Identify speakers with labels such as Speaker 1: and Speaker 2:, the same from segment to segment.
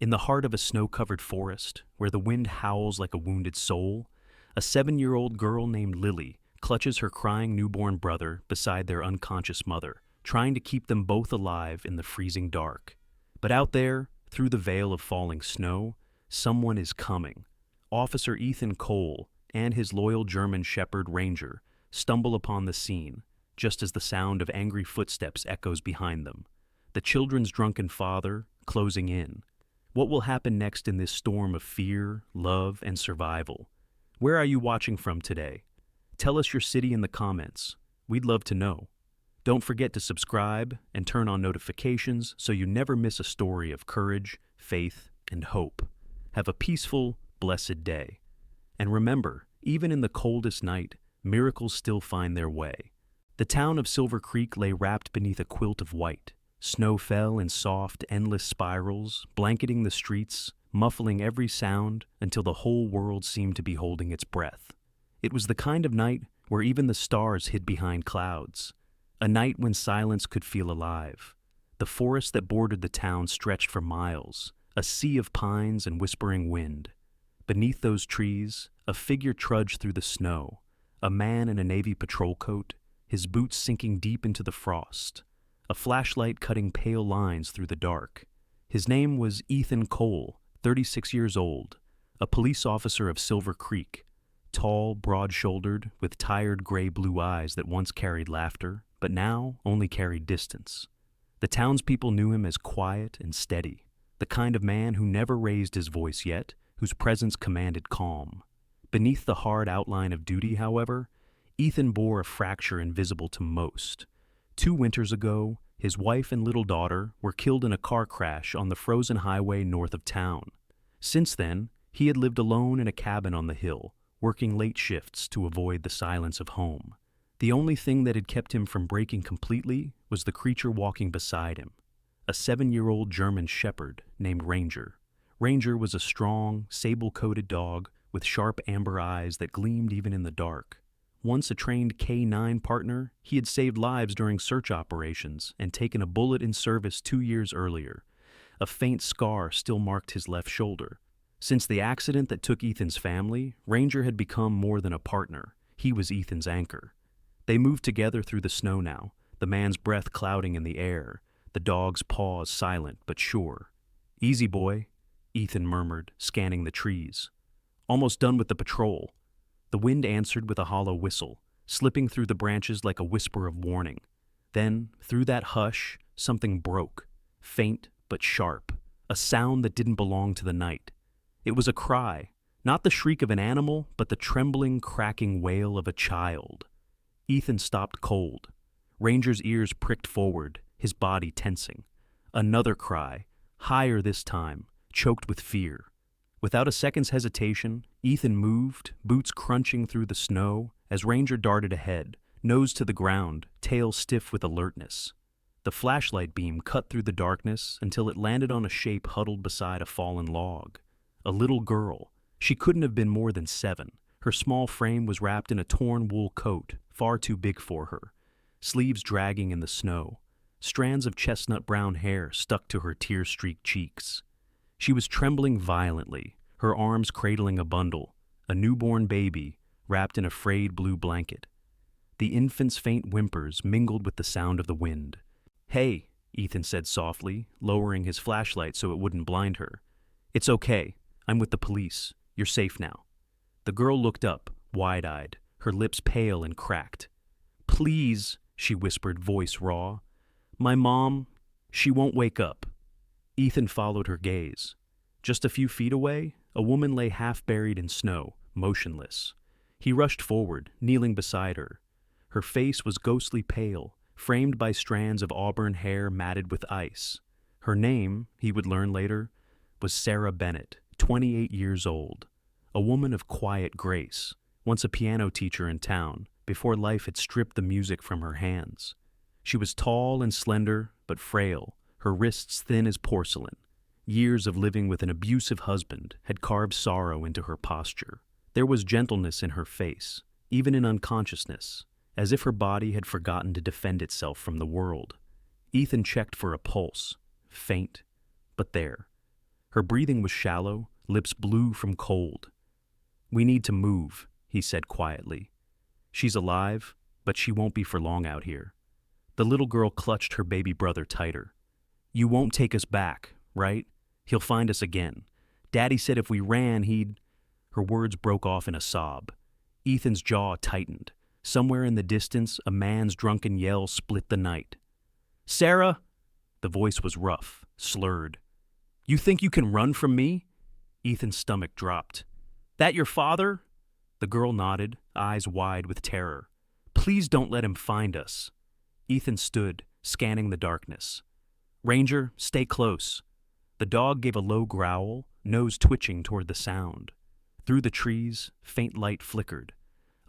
Speaker 1: In the heart of a snow-covered forest, where the wind howls like a wounded soul, a 7-year-old girl named Lily clutches her crying newborn brother beside their unconscious mother, trying to keep them both alive in the freezing dark. But out there, through the veil of falling snow, someone is coming. Officer Ethan Cole and his loyal German Shepherd Ranger stumble upon the scene, just as the sound of angry footsteps echoes behind them. The children's drunken father closing in. What will happen next in this storm of fear, love, and survival? Where are you watching from today? Tell us your city in the comments. We'd love to know. Don't forget to subscribe and turn on notifications so you never miss a story of courage, faith, and hope. Have a peaceful, blessed day. And remember, even in the coldest night, miracles still find their way. The town of Silver Creek lay wrapped beneath a quilt of white. Snow fell in soft, endless spirals, blanketing the streets, muffling every sound until the whole world seemed to be holding its breath. It was the kind of night where even the stars hid behind clouds. A night when silence could feel alive. The forest that bordered the town stretched for miles, a sea of pines and whispering wind. Beneath those trees, a figure trudged through the snow, a man in a Navy patrol coat, his boots sinking deep into the frost, a flashlight cutting pale lines through the dark. His name was Ethan Cole, 36 years old, a police officer of Silver Creek, tall, broad-shouldered, with tired gray-blue eyes that once carried laughter, but now only carried distance. The townspeople knew him as quiet and steady, the kind of man who never raised his voice yet, whose presence commanded calm. Beneath the hard outline of duty, however, Ethan bore a fracture invisible to most. 2 winters ago, his wife and little daughter were killed in a car crash on the frozen highway north of town. Since then, he had lived alone in a cabin on the hill, working late shifts to avoid the silence of home. The only thing that had kept him from breaking completely was the creature walking beside him, a 7-year-old German Shepherd named Ranger. Ranger was a strong, sable-coated dog with sharp amber eyes that gleamed even in the dark. Once a trained K-9 partner, he had saved lives during search operations and taken a bullet in service 2 years earlier. A faint scar still marked his left shoulder. Since the accident that took Ethan's family, Ranger had become more than a partner. He was Ethan's anchor. They moved together through the snow now, the man's breath clouding in the air, the dog's paws silent but sure. "Easy, boy," Ethan murmured, scanning the trees. "Almost done with the patrol." The wind answered with a hollow whistle, slipping through the branches like a whisper of warning. Then, through that hush, something broke, faint but sharp, a sound that didn't belong to the night. It was a cry, not the shriek of an animal, but the trembling, cracking wail of a child. Ethan stopped cold. Ranger's ears pricked forward, his body tensing. Another cry, higher this time, choked with fear. Without a second's hesitation, Ethan moved, boots crunching through the snow, as Ranger darted ahead, nose to the ground, tail stiff with alertness. The flashlight beam cut through the darkness until it landed on a shape huddled beside a fallen log. A little girl. She couldn't have been more than 7. Her small frame was wrapped in a torn wool coat, far too big for her, sleeves dragging in the snow. Strands of chestnut-brown hair stuck to her tear-streaked cheeks. She was trembling violently, her arms cradling a bundle, a newborn baby wrapped in a frayed blue blanket. The infant's faint whimpers mingled with the sound of the wind. "Hey," Ethan said softly, lowering his flashlight so it wouldn't blind her. "It's okay. I'm with the police. You're safe now." The girl looked up, wide-eyed, her lips pale and cracked. "Please," she whispered, voice raw. "My mom, she won't wake up." Ethan followed her gaze. Just a few feet away, a woman lay half-buried in snow, motionless. He rushed forward, kneeling beside her. Her face was ghostly pale, framed by strands of auburn hair matted with ice. Her name, he would learn later, was Sarah Bennett, 28 years old. A woman of quiet grace, once a piano teacher in town, before life had stripped the music from her hands. She was tall and slender, but frail, her wrists thin as porcelain. Years of living with an abusive husband had carved sorrow into her posture. There was gentleness in her face, even in unconsciousness, as if her body had forgotten to defend itself from the world. Ethan checked for a pulse, faint, but there. Her breathing was shallow, lips blue from cold. "We need to move," he said quietly. "She's alive, but she won't be for long out here." The little girl clutched her baby brother tighter. "You won't take us back, right? He'll find us again. Daddy said if we ran, he'd—" Her words broke off in a sob. Ethan's jaw tightened. Somewhere in the distance, a man's drunken yell split the night. "Sarah!" The voice was rough, slurred. "You think you can run from me?" Ethan's stomach dropped. "That your father?" The girl nodded, eyes wide with terror. "Please don't let him find us." Ethan stood, scanning the darkness. "Ranger, stay close." The dog gave a low growl, nose twitching toward the sound. Through the trees, faint light flickered.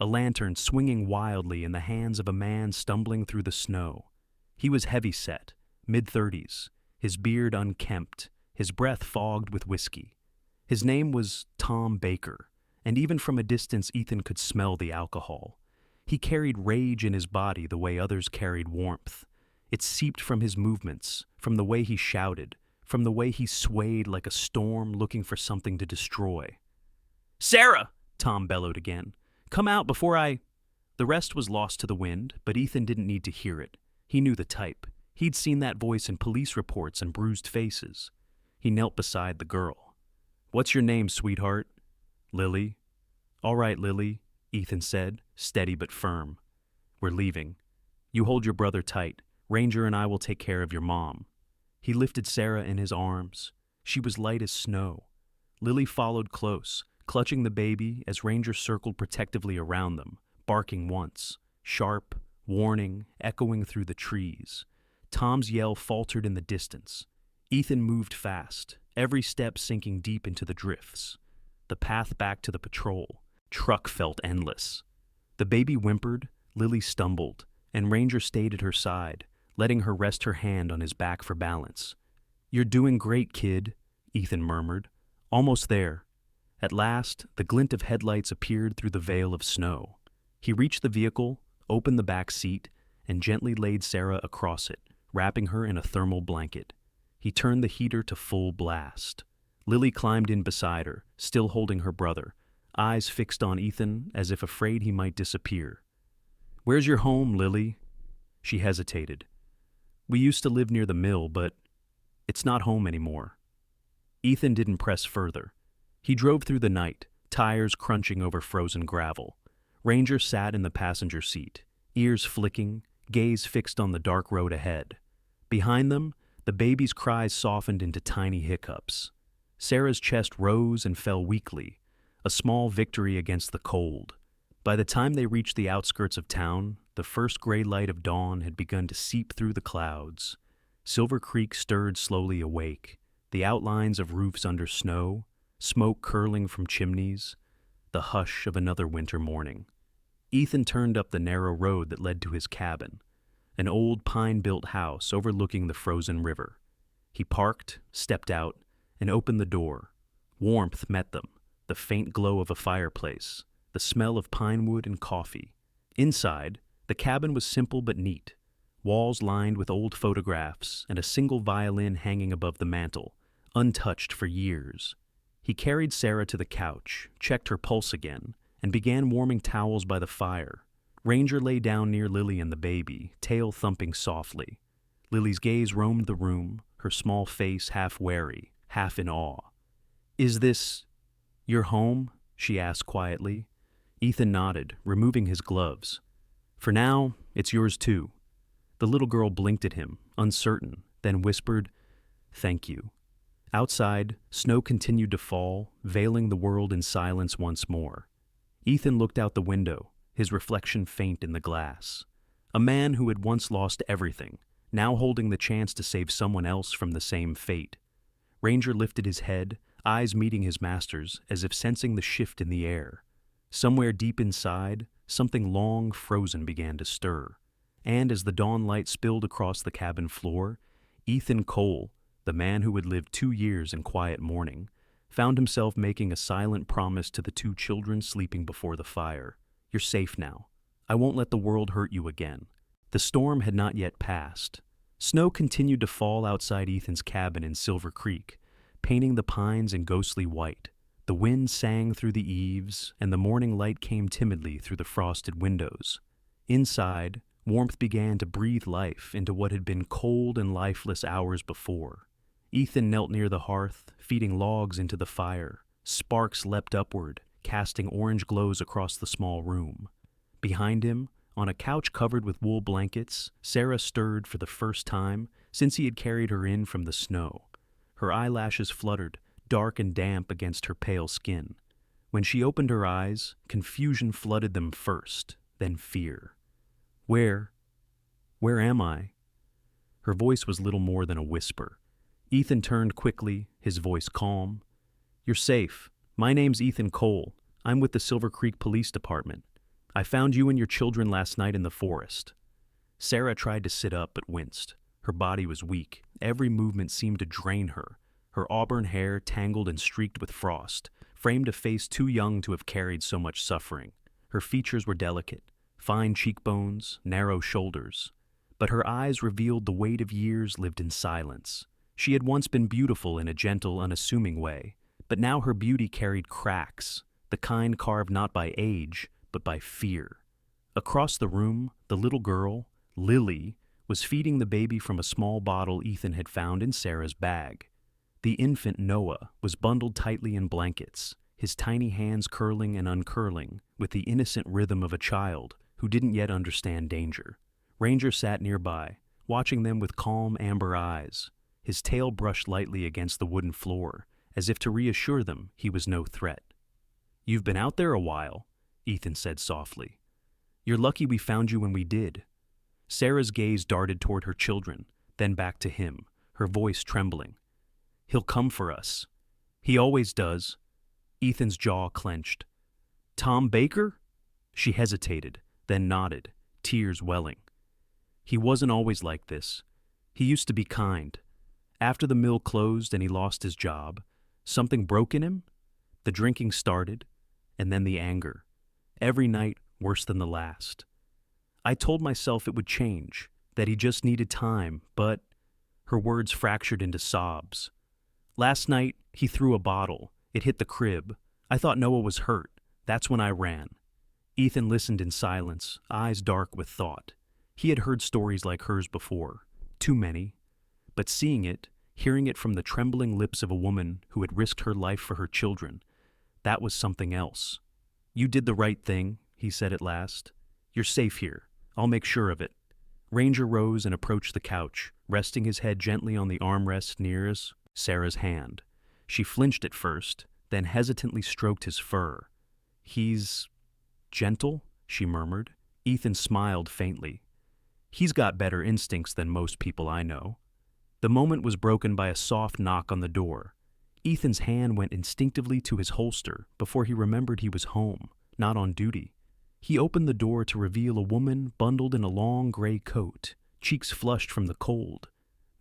Speaker 1: A lantern swinging wildly in the hands of a man stumbling through the snow. He was heavy-set, mid-30s, his beard unkempt, his breath fogged with whiskey. His name was Tom Baker, and even from a distance Ethan could smell the alcohol. He carried rage in his body the way others carried warmth. It seeped from his movements, from the way he shouted, from the way he swayed like a storm looking for something to destroy. "Sarah!" Tom bellowed again. "Come out before I—" The rest was lost to the wind, but Ethan didn't need to hear it. He knew the type. He'd seen that voice in police reports and bruised faces. He knelt beside the girl. "What's your name, sweetheart?" "Lily." "All right, Lily," Ethan said, steady but firm. "We're leaving. You hold your brother tight. Ranger and I will take care of your mom." He lifted Sarah in his arms. She was light as snow. Lily followed close, clutching the baby as Ranger circled protectively around them, barking once, sharp, warning, echoing through the trees. Tom's yell faltered in the distance. Ethan moved fast, every step sinking deep into the drifts. The path back to the patrol truck felt endless. The baby whimpered, Lily stumbled, and Ranger stayed at her side, letting her rest her hand on his back for balance. "You're doing great, kid," Ethan murmured. "Almost there." At last, the glint of headlights appeared through the veil of snow. He reached the vehicle, opened the back seat, and gently laid Sarah across it, wrapping her in a thermal blanket. He turned the heater to full blast. Lily climbed in beside her, still holding her brother, eyes fixed on Ethan as if afraid he might disappear. "Where's your home, Lily?" She hesitated. "We used to live near the mill, but it's not home anymore." Ethan didn't press further. He drove through the night, tires crunching over frozen gravel. Ranger sat in the passenger seat, ears flicking, gaze fixed on the dark road ahead. Behind them, the baby's cries softened into tiny hiccups. Sarah's chest rose and fell weakly, a small victory against the cold. By the time they reached the outskirts of town, the first gray light of dawn had begun to seep through the clouds. Silver Creek stirred slowly awake, the outlines of roofs under snow, smoke curling from chimneys, the hush of another winter morning. Ethan turned up the narrow road that led to his cabin, an old pine-built house overlooking the frozen river. He parked, stepped out, and opened the door. Warmth met them, the faint glow of a fireplace, the smell of pine wood and coffee. Inside, the cabin was simple but neat, walls lined with old photographs and a single violin hanging above the mantel, untouched for years. He carried Sarah to the couch, checked her pulse again, and began warming towels by the fire. Ranger lay down near Lily and the baby, tail thumping softly. Lily's gaze roamed the room, her small face half wary, half in awe. "Is this your home?" she asked quietly. Ethan nodded, removing his gloves. "For now, it's yours too." The little girl blinked at him, uncertain, then whispered, "Thank you." Outside, snow continued to fall, veiling the world in silence once more. Ethan looked out the window, his reflection faint in the glass. A man who had once lost everything, now holding the chance to save someone else from the same fate. Ranger lifted his head, eyes meeting his master's, as if sensing the shift in the air. Somewhere deep inside, something long frozen began to stir. And as the dawn light spilled across the cabin floor, Ethan Cole, the man who had lived 2 years in quiet mourning, found himself making a silent promise to the 2 children sleeping before the fire. "You're safe now. I won't let the world hurt you again." The storm had not yet passed. Snow continued to fall outside Ethan's cabin in Silver Creek, painting the pines in ghostly white. The wind sang through the eaves, and the morning light came timidly through the frosted windows. Inside, warmth began to breathe life into what had been cold and lifeless hours before. Ethan knelt near the hearth, feeding logs into the fire. Sparks leapt upward, casting orange glows across the small room. Behind him, on a couch covered with wool blankets, Sarah stirred for the first time since he had carried her in from the snow. Her eyelashes fluttered, dark and damp against her pale skin. When she opened her eyes, confusion flooded them first, then fear. Where am I?" Her voice was little more than a whisper. Ethan turned quickly, his voice calm. "You're safe. My name's Ethan Cole. I'm with the Silver Creek Police Department. I found you and your children last night in the forest." Sarah tried to sit up but winced. Her body was weak. Every movement seemed to drain her. Her auburn hair, tangled and streaked with frost, framed a face too young to have carried so much suffering. Her features were delicate, fine cheekbones, narrow shoulders. But her eyes revealed the weight of years lived in silence. She had once been beautiful in a gentle, unassuming way, but now her beauty carried cracks, the kind carved not by age, but by fear. Across the room, the little girl, Lily, was feeding the baby from a small bottle Ethan had found in Sarah's bag. The infant Noah was bundled tightly in blankets, his tiny hands curling and uncurling with the innocent rhythm of a child who didn't yet understand danger. Ranger sat nearby, watching them with calm amber eyes. His tail brushed lightly against the wooden floor, as if to reassure them he was no threat. "You've been out there a while," Ethan said softly. "You're lucky we found you when we did." Sarah's gaze darted toward her children, then back to him, her voice trembling. "He'll come for us. He always does." Ethan's jaw clenched. "Tom Baker?" She hesitated, then nodded, tears welling. "He wasn't always like this. He used to be kind. After the mill closed and he lost his job, something broke in him. The drinking started, and then the anger. Every night worse than the last. I told myself it would change, that he just needed time, but..." Her words fractured into sobs. "Last night, he threw a bottle. It hit the crib. I thought Noah was hurt. That's when I ran." Ethan listened in silence, eyes dark with thought. He had heard stories like hers before. Too many. But seeing it, hearing it from the trembling lips of a woman who had risked her life for her children, that was something else. "You did the right thing," he said at last. "You're safe here. I'll make sure of it." Ranger rose and approached the couch, resting his head gently on the armrest nearest Sarah's hand. She flinched at first, then hesitantly stroked his fur. "He's gentle," she murmured. Ethan smiled faintly. "He's got better instincts than most people I know." The moment was broken by a soft knock on the door. Ethan's hand went instinctively to his holster before he remembered he was home, not on duty. He opened the door to reveal a woman bundled in a long gray coat, cheeks flushed from the cold.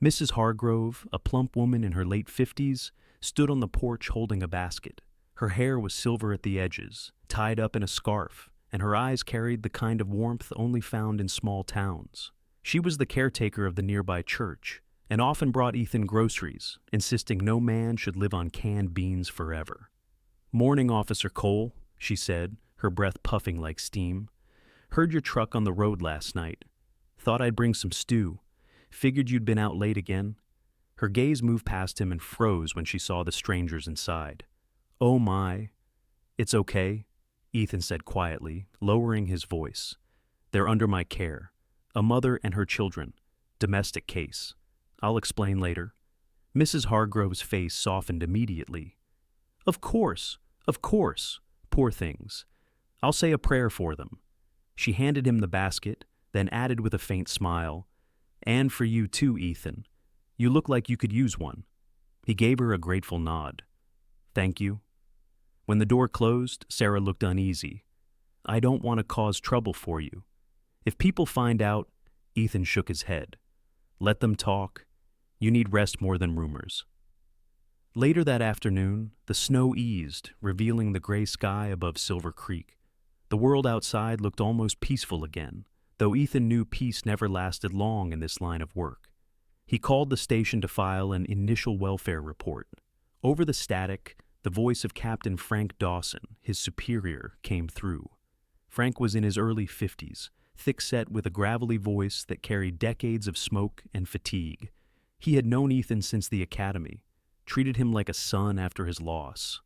Speaker 1: Mrs. Hargrove, a plump woman in her late 50s, stood on the porch holding a basket. Her hair was silver at the edges, tied up in a scarf, and her eyes carried the kind of warmth only found in small towns. She was the caretaker of the nearby church, and often brought Ethan groceries, insisting no man should live on canned beans forever. "Morning, Officer Cole," she said, her breath puffing like steam. "Heard your truck on the road last night. Thought I'd bring some stew. Figured you'd been out late again." Her gaze moved past him and froze when she saw the strangers inside. "Oh my." "It's okay," Ethan said quietly, lowering his voice. "They're under my care. A mother and her children. Domestic case. I'll explain later." Mrs. Hargrove's face softened immediately. Of course. Poor things. I'll say a prayer for them." She handed him the basket, then added with a faint smile, "And for you too, Ethan. You look like you could use one." He gave her a grateful nod. "Thank you." When the door closed, Sarah looked uneasy. "I don't want to cause trouble for you. If people find out..." Ethan shook his head. "Let them talk. You need rest more than rumors." Later that afternoon, the snow eased, revealing the gray sky above Silver Creek. The world outside looked almost peaceful again, though Ethan knew peace never lasted long in this line of work. He called the station to file an initial welfare report. Over the static, the voice of Captain Frank Dawson, his superior, came through. Frank was in his early 50s, thick-set with a gravelly voice that carried decades of smoke and fatigue. He had known Ethan since the academy, treated him like a son after his loss.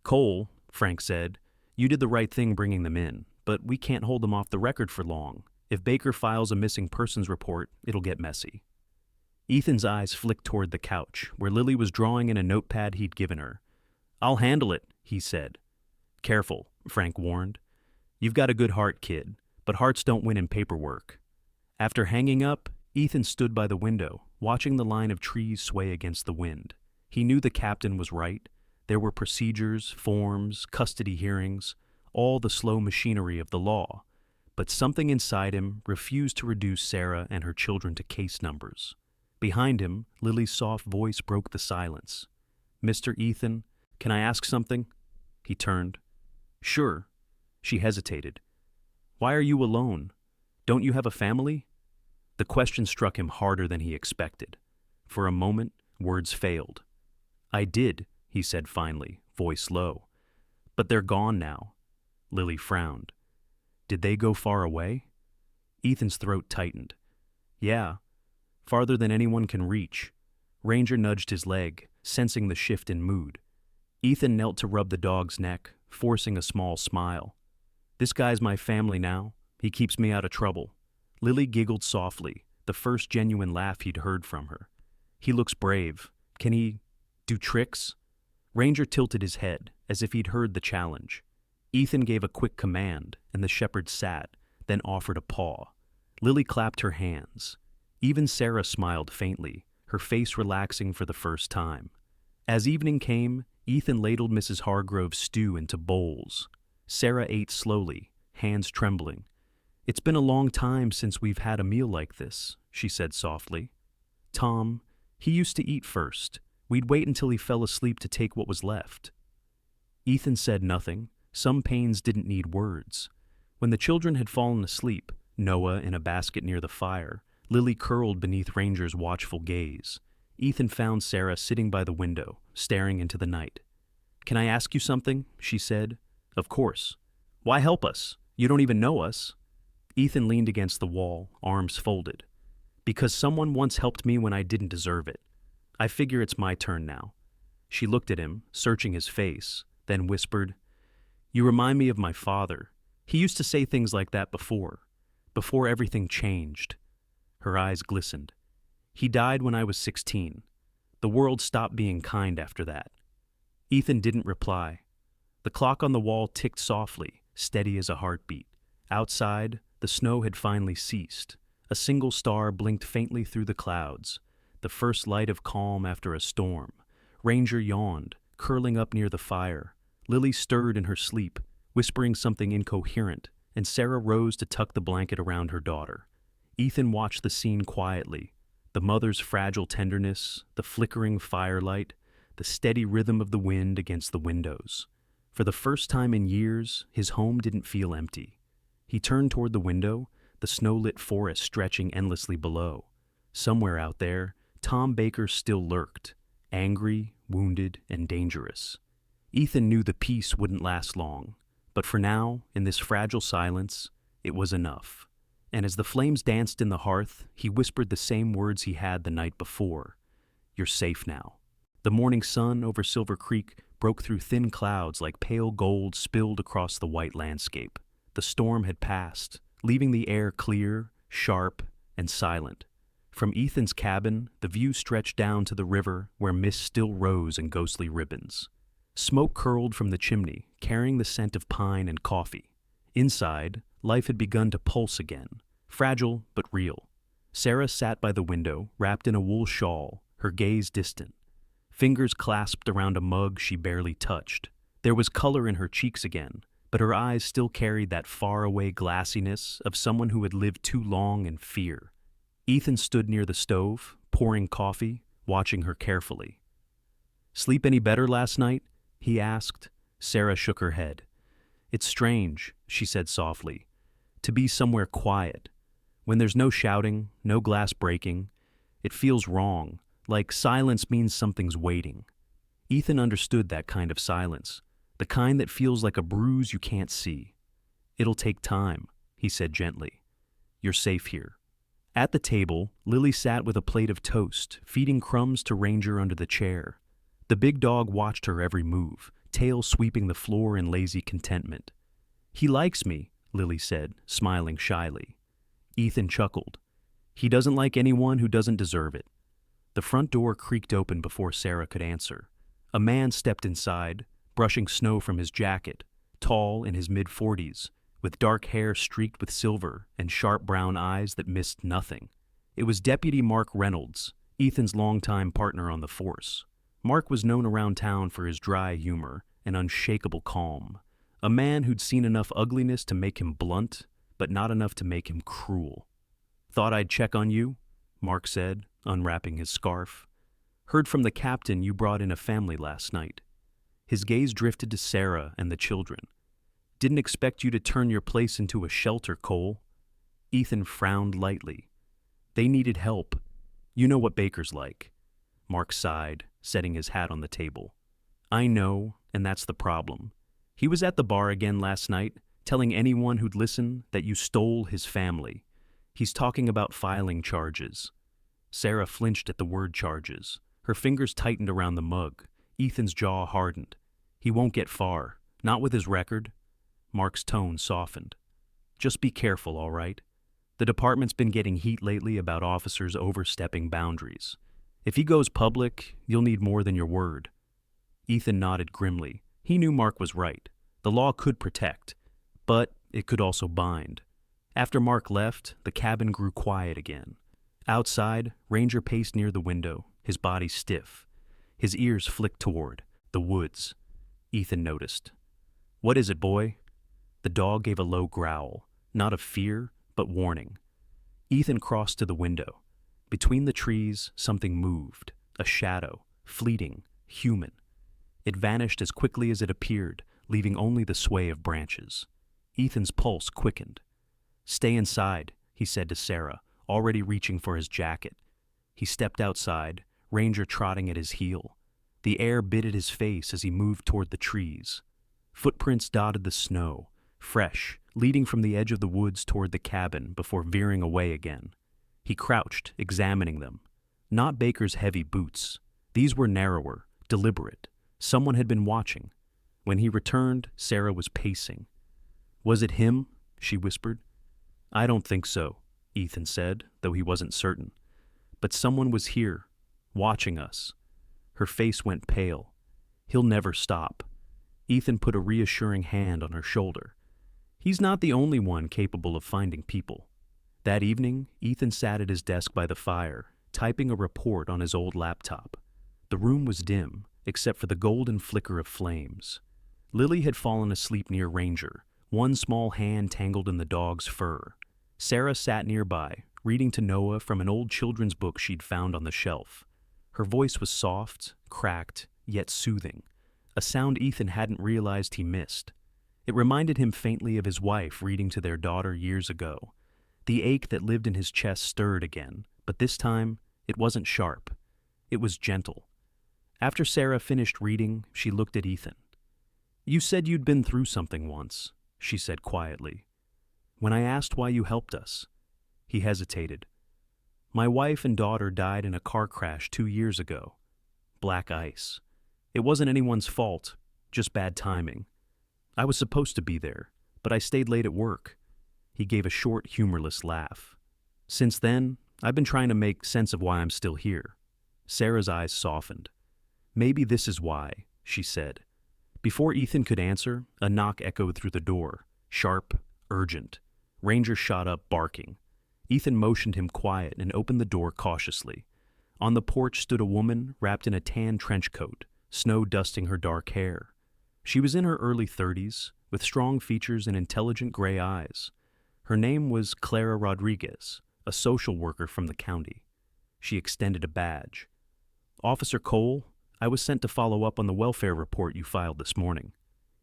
Speaker 1: "Cole," Frank said, "you did the right thing bringing them in, but we can't hold them off the record for long. If Baker files a missing persons report, it'll get messy." Ethan's eyes flicked toward the couch, where Lily was drawing in a notepad he'd given her. "I'll handle it," he said. "Careful," Frank warned. "You've got a good heart, kid, but hearts don't win in paperwork." After hanging up, Ethan stood by the window, watching the line of trees sway against the wind. He knew the captain was right. There were procedures, forms, custody hearings, all the slow machinery of the law. But something inside him refused to reduce Sarah and her children to case numbers. Behind him, Lily's soft voice broke the silence. "Mr. Ethan, can I ask something?" He turned. "Sure." She hesitated. "Why are you alone? Don't you have a family?" The question struck him harder than he expected. For a moment, words failed. "I did," he said finally, voice low. "But they're gone now." Lily frowned. "Did they go far away?" Ethan's throat tightened. "Yeah, farther than anyone can reach." Ranger nudged his leg, sensing the shift in mood. Ethan knelt to rub the dog's neck, forcing a small smile. "This guy's my family now. He keeps me out of trouble." Lily giggled softly, the first genuine laugh he'd heard from her. "He looks brave. Can he do tricks?" Ranger tilted his head, as if he'd heard the challenge. Ethan gave a quick command, and the shepherd sat, then offered a paw. Lily clapped her hands. Even Sarah smiled faintly, her face relaxing for the first time. As evening came, Ethan ladled Mrs. Hargrove's stew into bowls. Sarah ate slowly, hands trembling. "It's been a long time since we've had a meal like this," she said softly. "Tom, he used to eat first. We'd wait until he fell asleep to take what was left." Ethan said nothing. Some pains didn't need words. When the children had fallen asleep, Noah in a basket near the fire, Lily curled beneath Ranger's watchful gaze. Ethan found Sarah sitting by the window, staring into the night. "Can I ask you something?" she said. "Of course." "Why help us? You don't even know us." Ethan leaned against the wall, arms folded. "Because someone once helped me when I didn't deserve it. I figure it's my turn now." She looked at him, searching his face, then whispered, "You remind me of my father. He used to say things like that before everything changed." Her eyes glistened. "He died when I was 16. The world stopped being kind after that." Ethan didn't reply. The clock on the wall ticked softly, steady as a heartbeat. Outside, the snow had finally ceased. A single star blinked faintly through the clouds, the first light of calm after a storm. Ranger yawned, curling up near the fire. Lily stirred in her sleep, whispering something incoherent, and Sarah rose to tuck the blanket around her daughter. Ethan watched the scene quietly, the mother's fragile tenderness, the flickering firelight, the steady rhythm of the wind against the windows. For the first time in years, his home didn't feel empty. He turned toward the window, the snow-lit forest stretching endlessly below. Somewhere out there, Tom Baker still lurked, angry, wounded, and dangerous. Ethan knew the peace wouldn't last long, but for now, in this fragile silence, it was enough. And as the flames danced in the hearth, he whispered the same words he had the night before. "You're safe now." The morning sun over Silver Creek broke through thin clouds like pale gold spilled across the white landscape. The storm had passed, leaving the air clear, sharp, and silent. From Ethan's cabin, the view stretched down to the river where mist still rose in ghostly ribbons. Smoke curled from the chimney, carrying the scent of pine and coffee. Inside, life had begun to pulse again, fragile but real. Sarah sat by the window, wrapped in a wool shawl, her gaze distant. Fingers clasped around a mug she barely touched. There was color in her cheeks again, but her eyes still carried that faraway glassiness of someone who had lived too long in fear. Ethan stood near the stove, pouring coffee, watching her carefully. "Sleep any better last night?" he asked. Sarah shook her head. "It's strange," she said softly, "to be somewhere quiet. When there's no shouting, no glass breaking, it feels wrong, like silence means something's waiting." Ethan understood that kind of silence, the kind that feels like a bruise you can't see. "It'll take time," he said gently. "You're safe here." At the table, Lily sat with a plate of toast, feeding crumbs to Ranger under the chair. The big dog watched her every move, tail sweeping the floor in lazy contentment. "He likes me," Lily said, smiling shyly. Ethan chuckled. "He doesn't like anyone who doesn't deserve it." The front door creaked open before Sarah could answer. A man stepped inside, brushing snow from his jacket, tall in his mid-40s, with dark hair streaked with silver and sharp brown eyes that missed nothing. It was Deputy Mark Reynolds, Ethan's longtime partner on the force. Mark was known around town for his dry humor and unshakable calm, a man who'd seen enough ugliness to make him blunt, but not enough to make him cruel. "Thought I'd check on you," Mark said, unwrapping his scarf. "Heard from the captain you brought in a family last night." His gaze drifted to Sarah and the children. "Didn't expect you to turn your place into a shelter, Cole." Ethan frowned lightly. "They needed help. You know what Baker's like." Mark sighed, setting his hat on the table. "I know, and that's the problem. He was at the bar again last night, telling anyone who'd listen that you stole his family. He's talking about filing charges." Sarah flinched at the word charges. Her fingers tightened around the mug. Ethan's jaw hardened. "He won't get far, not with his record." Mark's tone softened. "Just be careful, all right? The department's been getting heat lately about officers overstepping boundaries. If he goes public, you'll need more than your word." Ethan nodded grimly. He knew Mark was right. The law could protect, but it could also bind. After Mark left, the cabin grew quiet again. Outside, Ranger paced near the window, his body stiff. His ears flicked toward the woods. Ethan noticed. "What is it, boy?" The dog gave a low growl, not of fear, but warning. Ethan crossed to the window. Between the trees, something moved, a shadow, fleeting, human. It vanished as quickly as it appeared, leaving only the sway of branches. Ethan's pulse quickened. "Stay inside," he said to Sarah, already reaching for his jacket. He stepped outside, Ranger trotting at his heel. The air bit at his face as he moved toward the trees. Footprints dotted the snow, fresh, leading from the edge of the woods toward the cabin before veering away again. He crouched, examining them. Not Baker's heavy boots. These were narrower, deliberate. Someone had been watching. When he returned, Sarah was pacing. "Was it him?" she whispered. "I don't think so," Ethan said, though he wasn't certain. "But someone was here, watching us." Her face went pale. "He'll never stop." Ethan put a reassuring hand on her shoulder. "He's not the only one capable of finding people." That evening, Ethan sat at his desk by the fire, typing a report on his old laptop. The room was dim, except for the golden flicker of flames. Lily had fallen asleep near Ranger, one small hand tangled in the dog's fur. Sarah sat nearby, reading to Noah from an old children's book she'd found on the shelf. Her voice was soft, cracked, yet soothing, a sound Ethan hadn't realized he missed. It reminded him faintly of his wife reading to their daughter years ago. The ache that lived in his chest stirred again, but this time it wasn't sharp. It was gentle. After Sarah finished reading, she looked at Ethan. "You said you'd been through something once," she said quietly. "When I asked why you helped us." He hesitated. "My wife and daughter died in a car crash 2 years ago. Black ice. It wasn't anyone's fault, just bad timing. I was supposed to be there, but I stayed late at work." He gave a short, humorless laugh. "Since then, I've been trying to make sense of why I'm still here." Sarah's eyes softened. "Maybe this is why," she said. Before Ethan could answer, a knock echoed through the door, sharp, urgent. Ranger shot up, barking. Ethan motioned him quiet and opened the door cautiously. On the porch stood a woman wrapped in a tan trench coat, snow dusting her dark hair. She was in her early 30s, with strong features and intelligent gray eyes. Her name was Clara Rodriguez, a social worker from the county. She extended a badge. "Officer Cole, I was sent to follow up on the welfare report you filed this morning."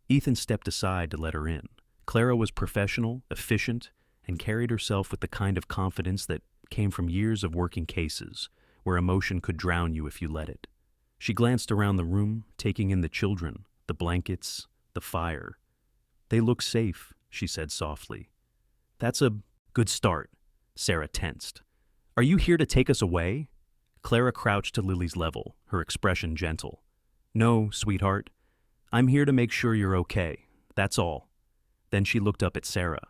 Speaker 1: Ethan stepped aside to let her in. Clara was professional, efficient, and carried herself with the kind of confidence that came from years of working cases, where emotion could drown you if you let it. She glanced around the room, taking in the children, the blankets, the fire. "They look safe," she said softly. "That's a good start." Sarah tensed. "Are you here to take us away?" Clara crouched to Lily's level, her expression gentle. "No, sweetheart. I'm here to make sure you're okay. That's all." Then she looked up at Sarah.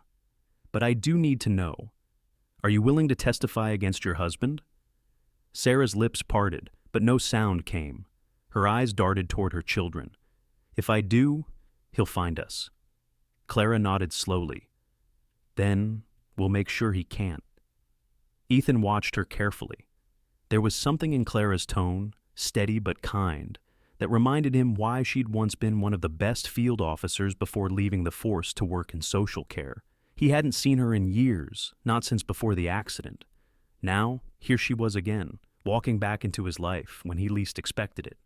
Speaker 1: "But I do need to know. Are you willing to testify against your husband?" Sarah's lips parted, but no sound came. Her eyes darted toward her children. "If I do, he'll find us." Clara nodded slowly. "Then we'll make sure he can't." Ethan watched her carefully. There was something in Clara's tone, steady but kind, that reminded him why she'd once been one of the best field officers before leaving the force to work in social care. He hadn't seen her in years, not since before the accident. Now, here she was again, walking back into his life when he least expected it.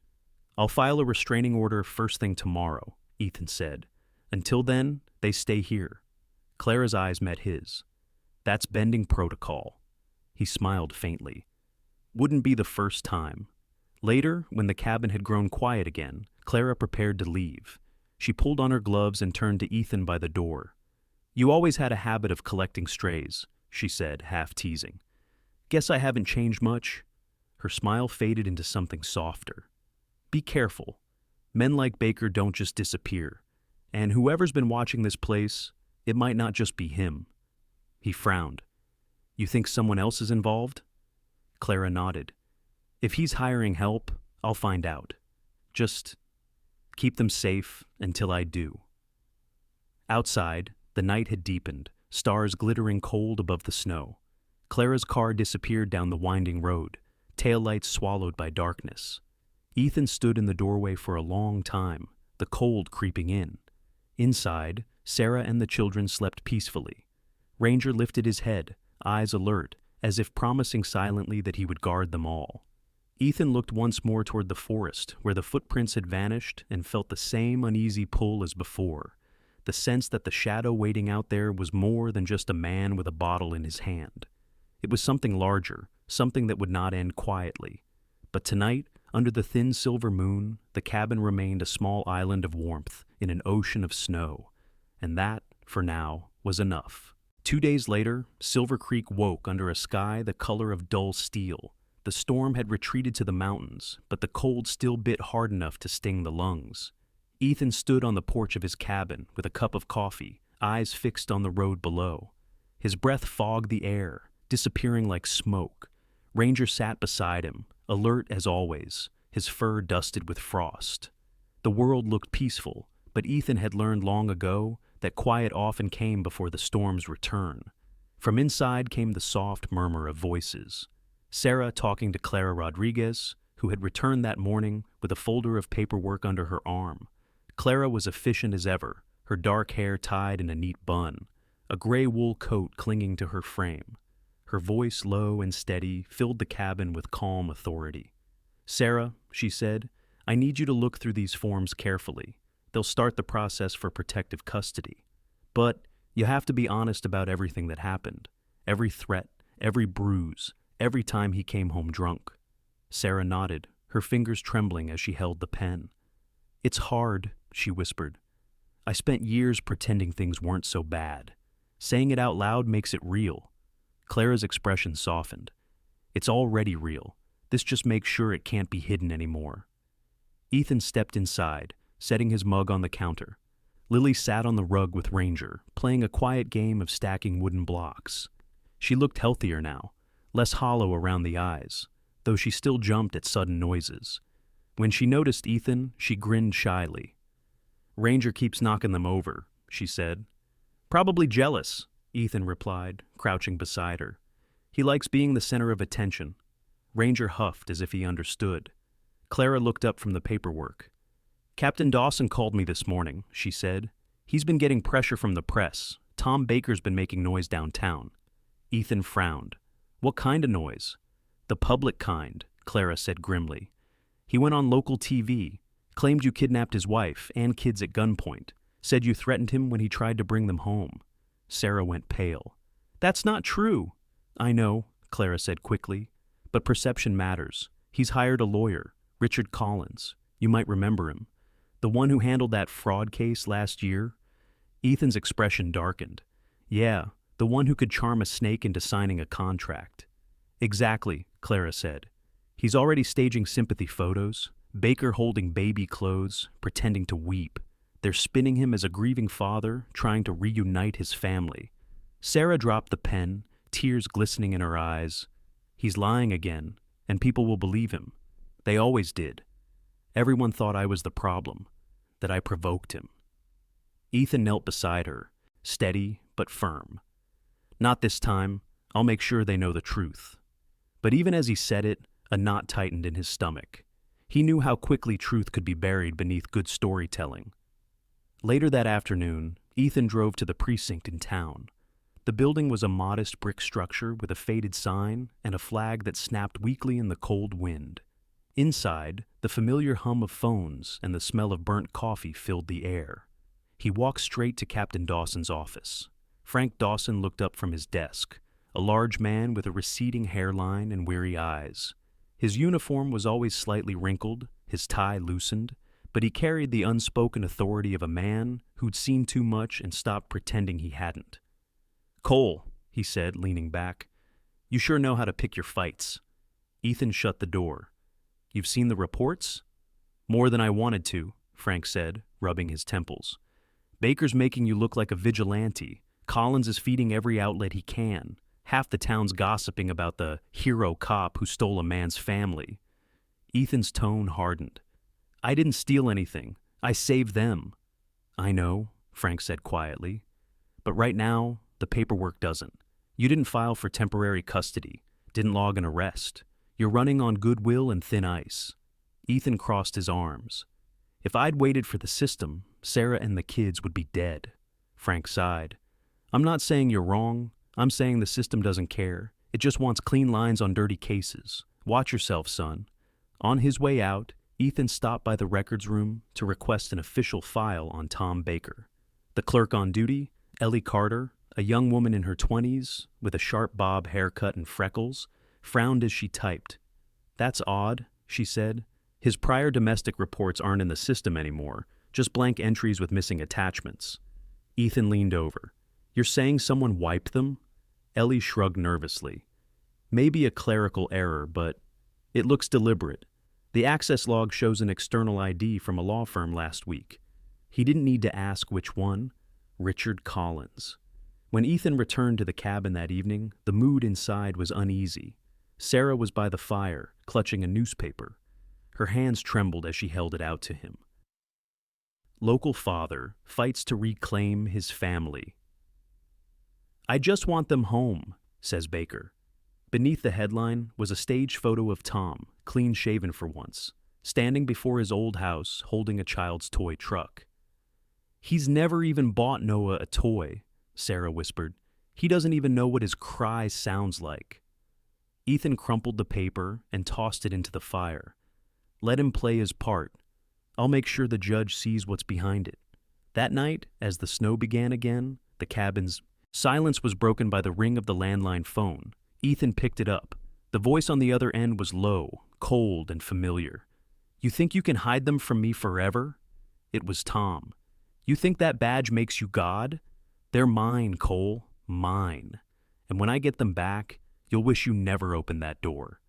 Speaker 1: "I'll file a restraining order first thing tomorrow," Ethan said. "Until then, they stay here." Clara's eyes met his. "That's bending protocol." He smiled faintly. Wouldn't be the first time. Later, when the cabin had grown quiet again, Clara prepared to leave. She pulled on her gloves and turned to Ethan by the door. "You always had a habit of collecting strays," she said, half teasing. "Guess I haven't changed much." Her smile faded into something softer. "Be careful. Men like Baker don't just disappear. And whoever's been watching this place, it might not just be him." He frowned. "You think someone else is involved?" Clara nodded. "If he's hiring help, I'll find out. Just keep them safe until I do." Outside, the night had deepened, stars glittering cold above the snow. Clara's car disappeared down the winding road, taillights swallowed by darkness. Ethan stood in the doorway for a long time, the cold creeping in. Inside, Sarah and the children slept peacefully. Ranger lifted his head, eyes alert, as if promising silently that he would guard them all. Ethan looked once more toward the forest, where the footprints had vanished, and felt the same uneasy pull as before, the sense that the shadow waiting out there was more than just a man with a bottle in his hand. It was something larger, something that would not end quietly. But tonight, under the thin silver moon, the cabin remained a small island of warmth in an ocean of snow, and that, for now, was enough. 2 days later, Silver Creek woke under a sky the color of dull steel. The storm had retreated to the mountains, but the cold still bit hard enough to sting the lungs. Ethan stood on the porch of his cabin with a cup of coffee, eyes fixed on the road below. His breath fogged the air, disappearing like smoke. Ranger sat beside him, alert as always, his fur dusted with frost. The world looked peaceful, but Ethan had learned long ago that quiet often came before the storm's return. From inside came the soft murmur of voices. Sarah talking to Clara Rodriguez, who had returned that morning with a folder of paperwork under her arm. Clara was efficient as ever, her dark hair tied in a neat bun, a gray wool coat clinging to her frame. Her voice, low and steady, filled the cabin with calm authority. "Sarah," she said, "I need you to look through these forms carefully. They'll start the process for protective custody. But you have to be honest about everything that happened. Every threat, every bruise, every time he came home drunk." Sarah nodded, her fingers trembling as she held the pen. "It's hard," she whispered. "I spent years pretending things weren't so bad. Saying it out loud makes it real." Clara's expression softened. "It's already real. This just makes sure it can't be hidden anymore." Ethan stepped inside, setting his mug on the counter. Lily sat on the rug with Ranger, playing a quiet game of stacking wooden blocks. She looked healthier now, less hollow around the eyes, though she still jumped at sudden noises. When she noticed Ethan, she grinned shyly. "Ranger keeps knocking them over," she said. "Probably jealous," Ethan replied, crouching beside her. "He likes being the center of attention." Ranger huffed as if he understood. Clara looked up from the paperwork. "Captain Dawson called me this morning," she said. "He's been getting pressure from the press. Tom Baker's been making noise downtown." Ethan frowned. "What kind of noise?" "The public kind," Clara said grimly. "He went on local TV, claimed you kidnapped his wife and kids at gunpoint, said you threatened him when he tried to bring them home." Sarah went pale. "That's not true." "I know," Clara said quickly, "but perception matters. He's hired a lawyer. Richard Collins. You might remember him. The one who handled that fraud case last year? Ethan's expression darkened. Yeah, the one who could charm a snake into signing a contract. Exactly, Clara said. He's already staging sympathy photos, Baker holding baby clothes, pretending to weep. They're spinning him as a grieving father, trying to reunite his family. Sarah dropped the pen, tears glistening in her eyes. He's lying again, and people will believe him. They always did. Everyone thought I was the problem, that I provoked him. Ethan knelt beside her, steady but firm. Not this time. I'll make sure they know the truth. But even as he said it, a knot tightened in his stomach. He knew how quickly truth could be buried beneath good storytelling. Later that afternoon, Ethan drove to the precinct in town. The building was a modest brick structure with a faded sign and a flag that snapped weakly in the cold wind. Inside, the familiar hum of phones and the smell of burnt coffee filled the air. He walked straight to Captain Dawson's office. Frank Dawson looked up from his desk, a large man with a receding hairline and weary eyes. His uniform was always slightly wrinkled, his tie loosened, but he carried the unspoken authority of a man who'd seen too much and stopped pretending he hadn't. "Cole," he said, leaning back, "you sure know how to pick your fights." Ethan shut the door. "You've seen the reports?" "More than I wanted to," Frank said, rubbing his temples. "Baker's making you look like a vigilante. Collins is feeding every outlet he can. Half the town's gossiping about the hero cop who stole a man's family." Ethan's tone hardened. "I didn't steal anything. I saved them." "I know," Frank said quietly. "But right now, the paperwork doesn't. You didn't file for temporary custody, didn't log an arrest. You're running on goodwill and thin ice." Ethan crossed his arms. "If I'd waited for the system, Sarah and the kids would be dead." Frank sighed. "I'm not saying you're wrong. I'm saying the system doesn't care. It just wants clean lines on dirty cases. Watch yourself, son." On his way out, Ethan stopped by the records room to request an official file on Tom Baker. The clerk on duty, Ellie Carter, a young woman in her 20s with a sharp bob haircut and freckles, frowned as she typed. "That's odd," she said. "His prior domestic reports aren't in the system anymore, just blank entries with missing attachments." Ethan leaned over. "You're saying someone wiped them?" Ellie shrugged nervously. "Maybe a clerical error, but it looks deliberate. The access log shows an external ID from a law firm last week. He didn't need to ask which one. Richard Collins." When Ethan returned to the cabin that evening, the mood inside was uneasy. Sarah was by the fire, clutching a newspaper. Her hands trembled as she held it out to him. Local father fights to reclaim his family. "I just want them home," says Baker. Beneath the headline was a stage photo of Tom, clean-shaven for once, standing before his old house holding a child's toy truck. "He's never even bought Noah a toy," Sarah whispered. "He doesn't even know what his cry sounds like." Ethan crumpled the paper and tossed it into the fire. "Let him play his part. I'll make sure the judge sees what's behind it." That night, as the snow began again, the cabin's silence was broken by the ring of the landline phone. Ethan picked it up. The voice on the other end was low, cold, and familiar. "You think you can hide them from me forever?" It was Tom. "You think that badge makes you God? They're mine, Cole, mine. And when I get them back, you'll wish you never opened that door."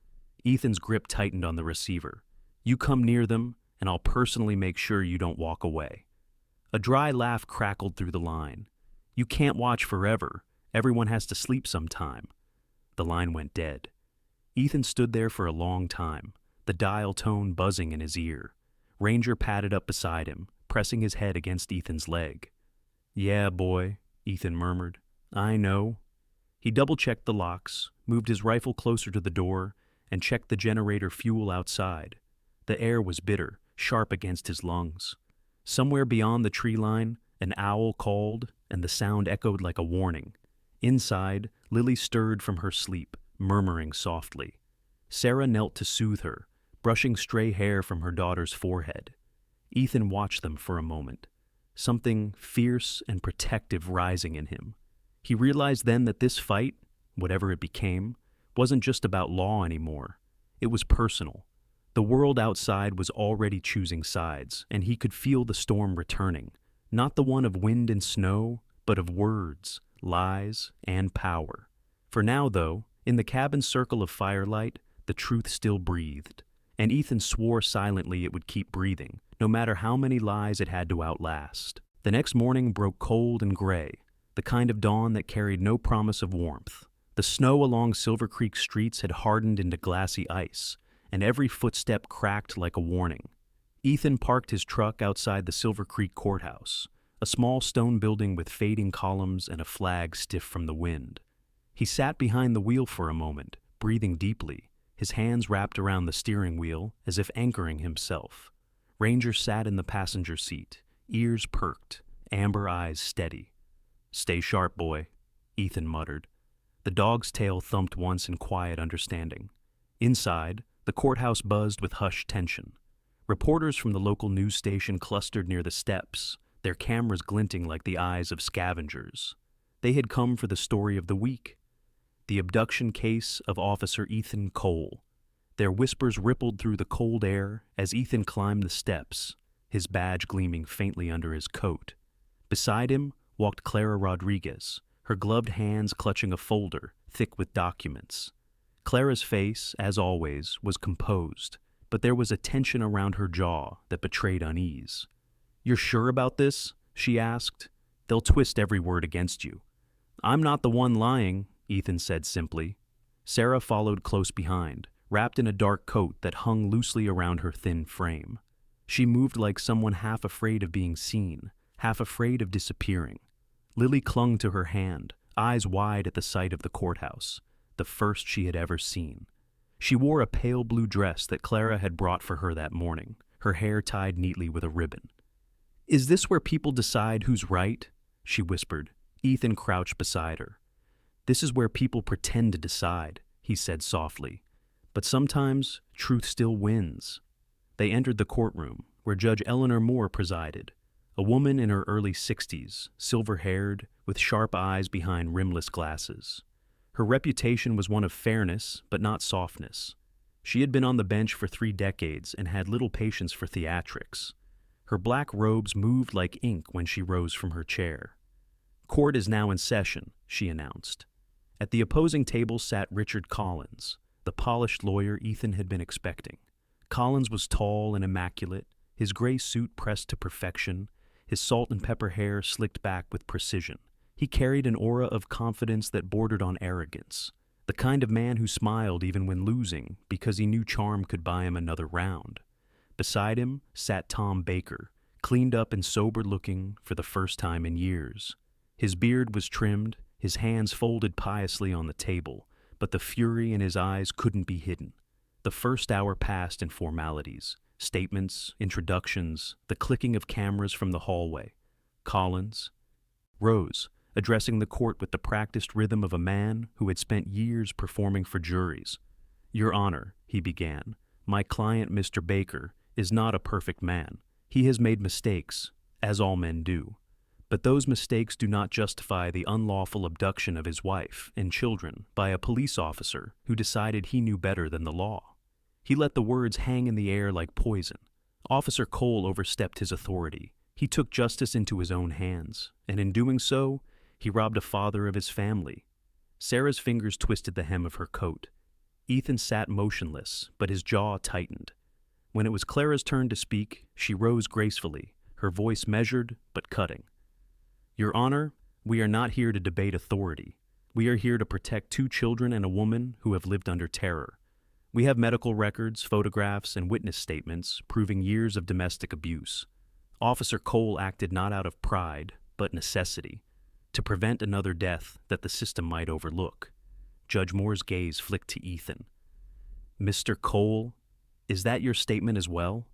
Speaker 1: Ethan's grip tightened on the receiver. "You come near them, and I'll personally make sure you don't walk away." A dry laugh crackled through the line. "You can't watch forever. Everyone has to sleep sometime." The line went dead. Ethan stood there for a long time, the dial tone buzzing in his ear. Ranger padded up beside him, pressing his head against Ethan's leg. "Yeah, boy," Ethan murmured. "I know." He double-checked the locks, moved his rifle closer to the door, and checked the generator fuel outside. The air was bitter, sharp against his lungs. Somewhere beyond the tree line, an owl called, and the sound echoed like a warning. Inside, Lily stirred from her sleep, murmuring softly. Sarah knelt to soothe her, brushing stray hair from her daughter's forehead. Ethan watched them for a moment, something fierce and protective rising in him. He realized then that this fight, whatever it became, wasn't just about law anymore. It was personal. The world outside was already choosing sides, and he could feel the storm returning, not the one of wind and snow, but of words, lies, and power. For now, though, in the cabin's circle of firelight, the truth still breathed, and Ethan swore silently it would keep breathing, no matter how many lies it had to outlast. The next morning broke cold and gray, the kind of dawn that carried no promise of warmth. The snow along Silver Creek streets had hardened into glassy ice, and every footstep cracked like a warning. Ethan parked his truck outside the Silver Creek courthouse, a small stone building with fading columns and a flag stiff from the wind. He sat behind the wheel for a moment, breathing deeply, his hands wrapped around the steering wheel as if anchoring himself. Ranger sat in the passenger seat, ears perked, amber eyes steady. "Stay sharp, boy," Ethan muttered. The dog's tail thumped once in quiet understanding. Inside, the courthouse buzzed with hushed tension. Reporters from the local news station clustered near the steps, their cameras glinting like the eyes of scavengers. They had come for the story of the week, the abduction case of Officer Ethan Cole. Their whispers rippled through the cold air as Ethan climbed the steps, his badge gleaming faintly under his coat. Beside him walked Clara Rodriguez, her gloved hands clutching a folder thick with documents. Clara's face, as always, was composed, but there was a tension around her jaw that betrayed unease. "You're sure about this?" she asked. "They'll twist every word against you." "I'm not the one lying," Ethan said simply. Sarah followed close behind, wrapped in a dark coat that hung loosely around her thin frame. She moved like someone half afraid of being seen, half afraid of disappearing. Lily clung to her hand, eyes wide at the sight of the courthouse, the first she had ever seen. She wore a pale blue dress that Clara had brought for her that morning, her hair tied neatly with a ribbon. "Is this where people decide who's right?" she whispered. Ethan crouched beside her. "This is where people pretend to decide," he said softly. "But sometimes truth still wins." They entered the courtroom, where Judge Eleanor Moore presided, a woman in her early 60s, silver-haired, with sharp eyes behind rimless glasses. Her reputation was one of fairness, but not softness. She had been on the bench for 3 decades and had little patience for theatrics. Her black robes moved like ink when she rose from her chair. "Court is now in session," she announced. At the opposing table sat Richard Collins, the polished lawyer Ethan had been expecting. Collins was tall and immaculate, his gray suit pressed to perfection, his salt and pepper hair slicked back with precision. He carried an aura of confidence that bordered on arrogance, the kind of man who smiled even when losing because he knew charm could buy him another round. Beside him sat Tom Baker, cleaned up and sober-looking for the first time in years. His beard was trimmed, his hands folded piously on the table, but the fury in his eyes couldn't be hidden. The first hour passed in formalities, statements, introductions, the clicking of cameras from the hallway. Collins rose, addressing the court with the practiced rhythm of a man who had spent years performing for juries. "Your Honor," he began, "my client, Mr. Baker, is not a perfect man. He has made mistakes, as all men do. But those mistakes do not justify the unlawful abduction of his wife and children by a police officer who decided he knew better than the law." He let the words hang in the air like poison. Officer Cole overstepped his authority. He took justice into his own hands, and in doing so, he robbed a father of his family. Sarah's fingers twisted the hem of her coat. Ethan sat motionless, but his jaw tightened. When it was Clara's turn to speak, she rose gracefully, her voice measured but cutting. "Your Honor, we are not here to debate authority. We are here to protect 2 children and a woman who have lived under terror. We have medical records, photographs, and witness statements proving years of domestic abuse. Officer Cole acted not out of pride, but necessity, to prevent another death that the system might overlook." Judge Moore's gaze flicked to Ethan. "Mr. Cole, is that your statement as well?"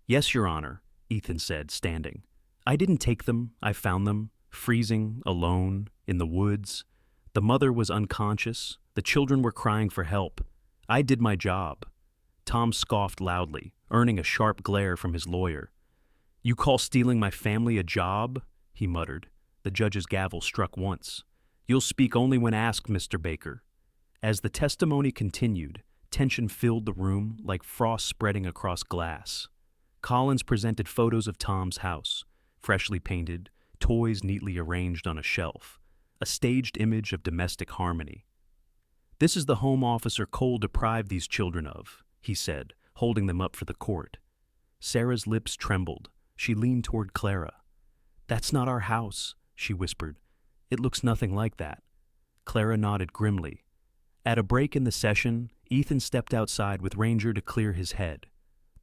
Speaker 1: "Yes, Your Honor," Ethan said, standing. "I didn't take them, I found them, freezing, alone, in the woods. The mother was unconscious, the children were crying for help. I did my job." Tom scoffed loudly, earning a sharp glare from his lawyer. "You call stealing my family a job?" he muttered. The judge's gavel struck once. "You'll speak only when asked, Mr. Baker." As the testimony continued, Tension filled the room like frost spreading across glass. Collins presented photos of Tom's house, freshly painted, toys neatly arranged on a shelf, a staged image of domestic harmony. "This is the home Officer Cole deprived these children of," he said, holding them up for the court. Sarah's lips trembled. She leaned toward Clara. "That's not our house," she whispered. "It looks nothing like that." Clara nodded grimly. At a break in the session, Ethan stepped outside with Ranger to clear his head.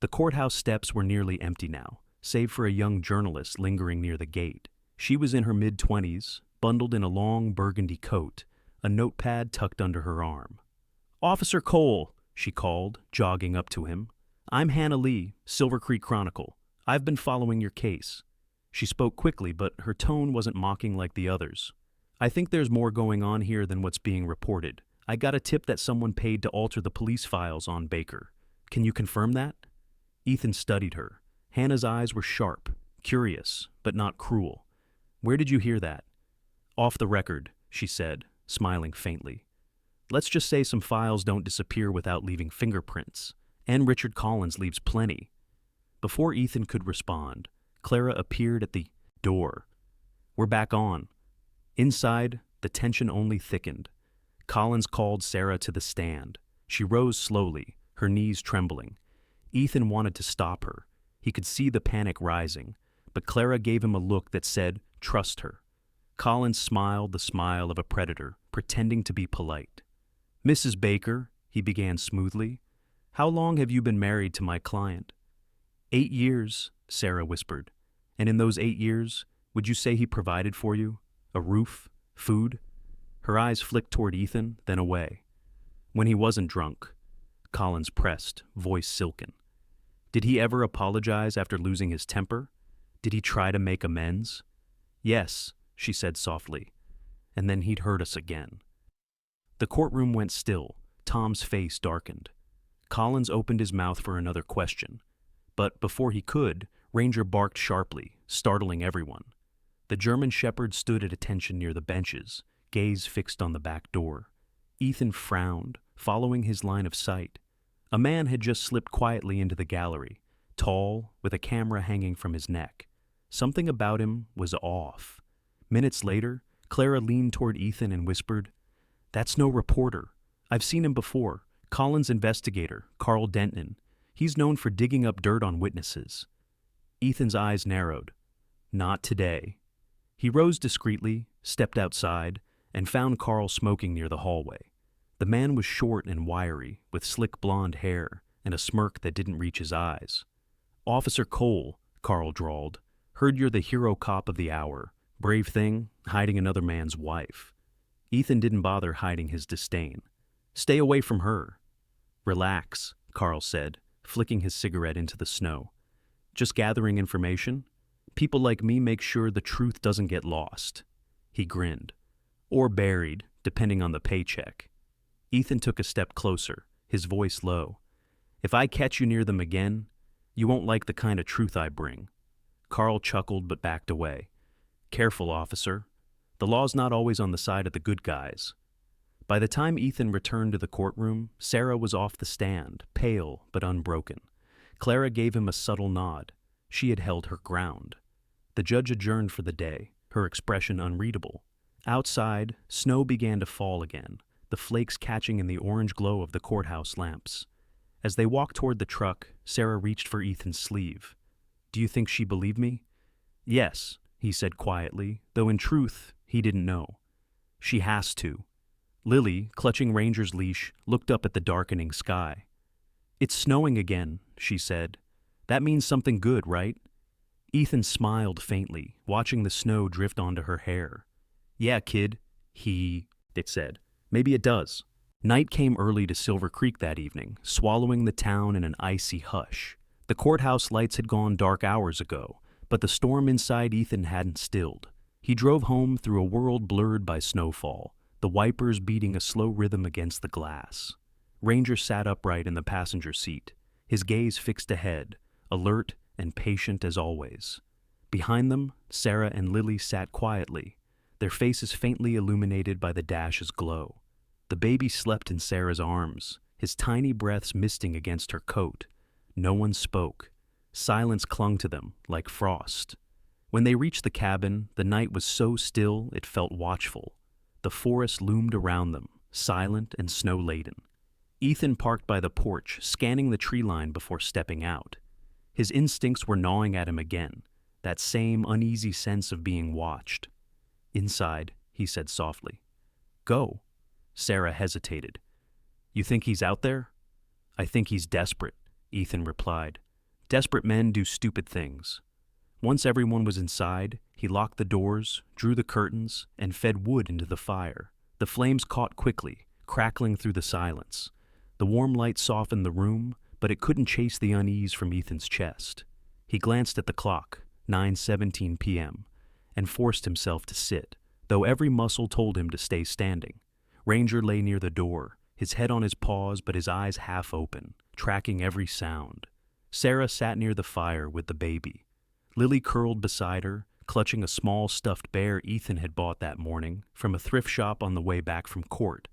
Speaker 1: The courthouse steps were nearly empty now, save for a young journalist lingering near the gate. She was in her mid-20s, bundled in a long burgundy coat, a notepad tucked under her arm. "Officer Cole," she called, jogging up to him. "I'm Hannah Lee, Silver Creek Chronicle. I've been following your case." She spoke quickly, but her tone wasn't mocking like the others. "I think there's more going on here than what's being reported. I got a tip that someone paid to alter the police files on Baker. Can you confirm that?" Ethan studied her. Hannah's eyes were sharp, curious, but not cruel. "Where did you hear that?" "Off the record," she said, smiling faintly. "Let's just say some files don't disappear without leaving fingerprints, and Richard Collins leaves plenty." Before Ethan could respond, Clara appeared at the door. "We're back on." Inside, the tension only thickened. Collins called Sarah to the stand. She rose slowly, her knees trembling. Ethan wanted to stop her. He could see the panic rising, but Clara gave him a look that said, "Trust her." Collins smiled the smile of a predator, pretending to be polite. "Mrs. Baker," he began smoothly, "how long have you been married to my client?" 8 years, Sarah whispered. "And in those 8 years, would you say he provided for you? A roof? Food?" Her eyes flicked toward Ethan, then away. "When he wasn't drunk," Collins pressed, voice silken. "Did he ever apologize after losing his temper? Did he try to make amends?" "Yes," she said softly. "And then he'd hurt us again." The courtroom went still. Tom's face darkened. Collins opened his mouth for another question. But before he could, Ranger barked sharply, startling everyone. The German shepherd stood at attention near the benches, gaze fixed on the back door. Ethan frowned, following his line of sight. A man had just slipped quietly into the gallery, tall, with a camera hanging from his neck. Something about him was off. Minutes later, Clara leaned toward Ethan and whispered, "That's no reporter. I've seen him before. Collins' investigator, Carl Denton. He's known for digging up dirt on witnesses." Ethan's eyes narrowed. "Not today." He rose discreetly, stepped outside, and found Carl smoking near the hallway. The man was short and wiry, with slick blonde hair and a smirk that didn't reach his eyes. "Officer Cole," Carl drawled, "heard you're the hero cop of the hour. Brave thing, hiding another man's wife." Ethan didn't bother hiding his disdain. "Stay away from her." "Relax," Carl said, flicking his cigarette into the snow. "Just gathering information. People like me make sure the truth doesn't get lost." He grinned. "Or buried, depending on the paycheck." Ethan took a step closer, his voice low. "If I catch you near them again, you won't like the kind of truth I bring." Carl chuckled but backed away. "Careful, officer. The law's not always on the side of the good guys." By the time Ethan returned to the courtroom, Sarah was off the stand, pale but unbroken. Clara gave him a subtle nod. She had held her ground. The judge adjourned for the day, her expression unreadable. Outside, snow began to fall again, the flakes catching in the orange glow of the courthouse lamps. As they walked toward the truck, Sarah reached for Ethan's sleeve. "Do you think she believed me?" "Yes," he said quietly, though in truth, he didn't know. "She has to." Lily, clutching Ranger's leash, looked up at the darkening sky. "It's snowing again," she said. "That means something good, right?" Ethan smiled faintly, watching the snow drift onto her hair. "Yeah, kid," it said. "Maybe it does." Night came early to Silver Creek that evening, swallowing the town in an icy hush. The courthouse lights had gone dark hours ago, but the storm inside Ethan hadn't stilled. He drove home through a world blurred by snowfall, the wipers beating a slow rhythm against the glass. Ranger sat upright in the passenger seat, his gaze fixed ahead, alert and patient as always. Behind them, Sarah and Lily sat quietly, their faces faintly illuminated by the dash's glow. The baby slept in Sarah's arms, his tiny breaths misting against her coat. No one spoke. Silence clung to them like frost. When they reached the cabin, the night was so still it felt watchful. The forest loomed around them, silent and snow-laden. Ethan parked by the porch, scanning the tree line before stepping out. His instincts were gnawing at him again, that same uneasy sense of being watched. "Inside," he said softly. "Go." Sarah hesitated. "You think he's out there?" "I think he's desperate," Ethan replied. "Desperate men do stupid things." Once everyone was inside, he locked the doors, drew the curtains, and fed wood into the fire. The flames caught quickly, crackling through the silence. The warm light softened the room, but it couldn't chase the unease from Ethan's chest. He glanced at the clock, 9:17 p.m., and forced himself to sit, though every muscle told him to stay standing. Ranger lay near the door, his head on his paws but his eyes half open, tracking every sound. Sarah sat near the fire with the baby. Lily curled beside her, clutching a small stuffed bear Ethan had bought that morning from a thrift shop on the way back from court.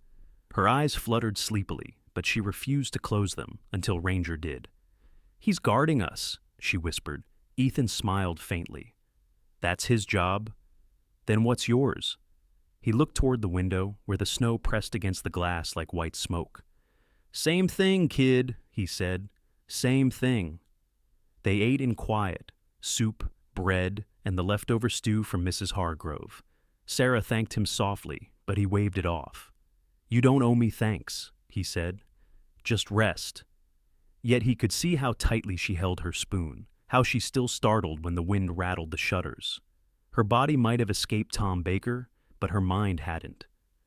Speaker 1: Her eyes fluttered sleepily, but she refused to close them until Ranger did. "He's guarding us," she whispered. Ethan smiled faintly. "That's his job. Then what's yours?" He looked toward the window, where the snow pressed against the glass like white smoke. "Same thing, kid," he said. "Same thing." They ate in quiet, soup, bread, and the leftover stew from Mrs. Hargrove. Sarah thanked him softly, but he waved it off. "You don't owe me thanks," he said. "Just rest." Yet he could see how tightly she held her spoon, how she still startled when the wind rattled the shutters. Her body might have escaped Tom Baker, but her mind hadn't.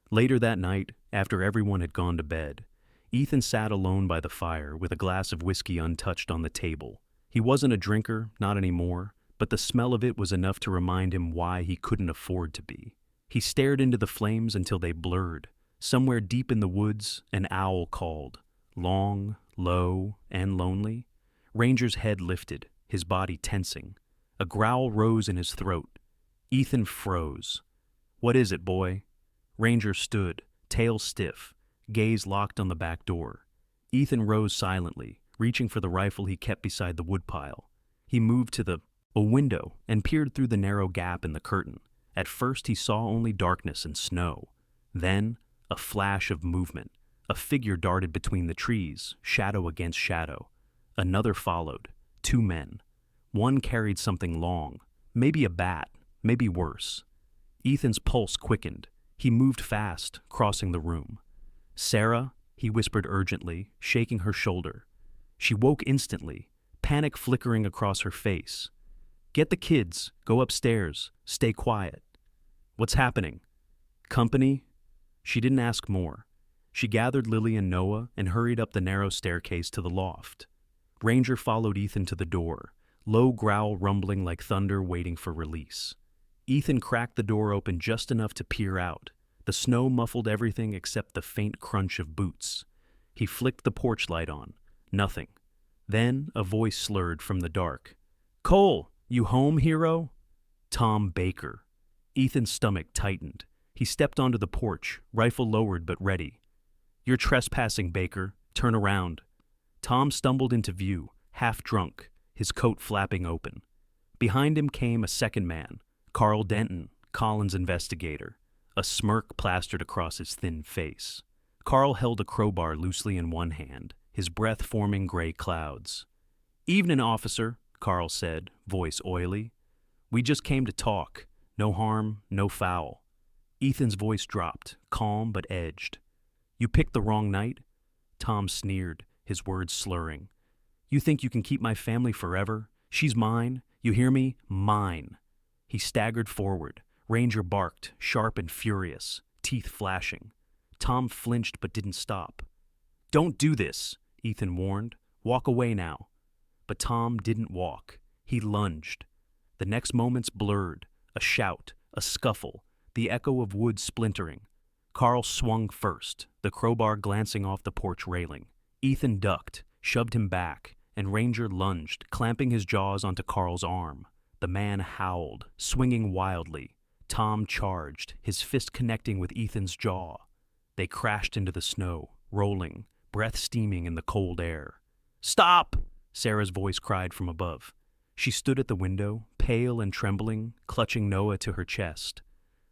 Speaker 1: Later that night, after everyone had gone to bed, Ethan sat alone by the fire with a glass of whiskey untouched on the table. He wasn't a drinker, not anymore, but the smell of it was enough to remind him why he couldn't afford to be. He stared into the flames until they blurred. Somewhere deep in the woods, an owl called, long, low, and lonely. Ranger's head lifted, his body tensing. A growl rose in his throat. Ethan froze. "What is it, boy?" Ranger stood, tail stiff, gaze locked on the back door. Ethan rose silently, reaching for the rifle he kept beside the woodpile. He moved to a window and peered through the narrow gap in the curtain. At first he saw only darkness and snow. Then, a flash of movement. A figure darted between the trees, shadow against shadow. Another followed. 2 men. One carried something long, maybe a bat, maybe worse. Ethan's pulse quickened. He moved fast, crossing the room. "Sarah," he whispered urgently, shaking her shoulder. She woke instantly, panic flickering across her face. "Get the kids. Go upstairs. Stay quiet." "What's happening?" "Company?" She didn't ask more. She gathered Lily and Noah and hurried up the narrow staircase to the loft. Ranger followed Ethan to the door, low growl rumbling like thunder waiting for release. Ethan cracked the door open just enough to peer out. The snow muffled everything except the faint crunch of boots. He flicked the porch light on. Nothing. Then a voice slurred from the dark. "Cole, you home, hero?" Tom Baker. Ethan's stomach tightened. He stepped onto the porch, rifle lowered but ready. "You're trespassing, Baker. Turn around." Tom stumbled into view, half drunk, his coat flapping open. Behind him came a second man, Carl Denton, Collins' investigator. A smirk plastered across his thin face. Carl held a crowbar loosely in one hand, his breath forming gray clouds. "Evening, officer," Carl said, voice oily. "We just came to talk. No harm, no foul." Ethan's voice dropped, calm but edged. "You picked the wrong night?" Tom sneered, his words slurring. "You think you can keep my family forever? She's mine. You hear me? Mine." He staggered forward. Ranger barked, sharp and furious, teeth flashing. Tom flinched but didn't stop. "Don't do this," Ethan warned. "Walk away now." But Tom didn't walk. He lunged. The next moments blurred. A shout, a scuffle, the echo of wood splintering. Carl swung first, the crowbar glancing off the porch railing. Ethan ducked, shoved him back, and Ranger lunged, clamping his jaws onto Carl's arm. The man howled, swinging wildly. Tom charged, his fist connecting with Ethan's jaw. They crashed into the snow, rolling, breath steaming in the cold air. "Stop!" Sarah's voice cried from above. She stood at the window, pale and trembling, clutching Noah to her chest.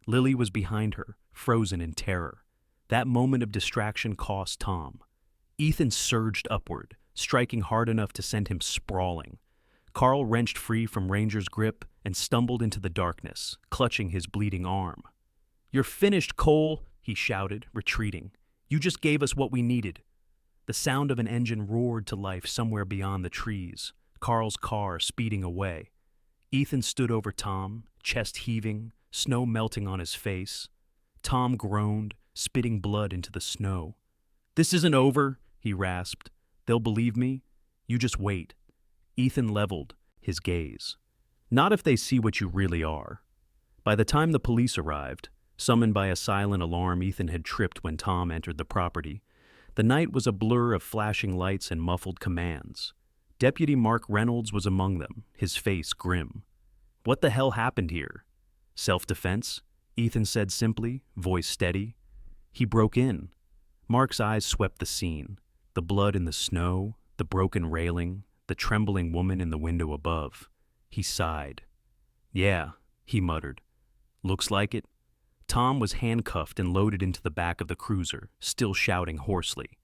Speaker 1: Lily was behind her, frozen in terror. That moment of distraction cost Tom. Ethan surged upward, striking hard enough to send him sprawling. Carl wrenched free from Ranger's grip and stumbled into the darkness, clutching his bleeding arm. "You're finished, Cole," he shouted, retreating. "You just gave us what we needed." The sound of an engine roared to life somewhere beyond the trees, Carl's car speeding away. Ethan stood over Tom, chest heaving, snow melting on his face. Tom groaned, spitting blood into the snow. "This isn't over," he rasped. "They'll believe me. You just wait." Ethan leveled his gaze. "Not if they see what you really are." By the time the police arrived, summoned by a silent alarm Ethan had tripped when Tom entered the property, the night was a blur of flashing lights and muffled commands. Deputy Mark Reynolds was among them, his face grim. "What the hell happened here?" "Self-defense," Ethan said simply, voice steady. "He broke in." Mark's eyes swept the scene, the blood in the snow, the broken railing, the trembling woman in the window above. He sighed. "Yeah," he muttered. "Looks like it." Tom was handcuffed and loaded into the back of the cruiser, still shouting hoarsely.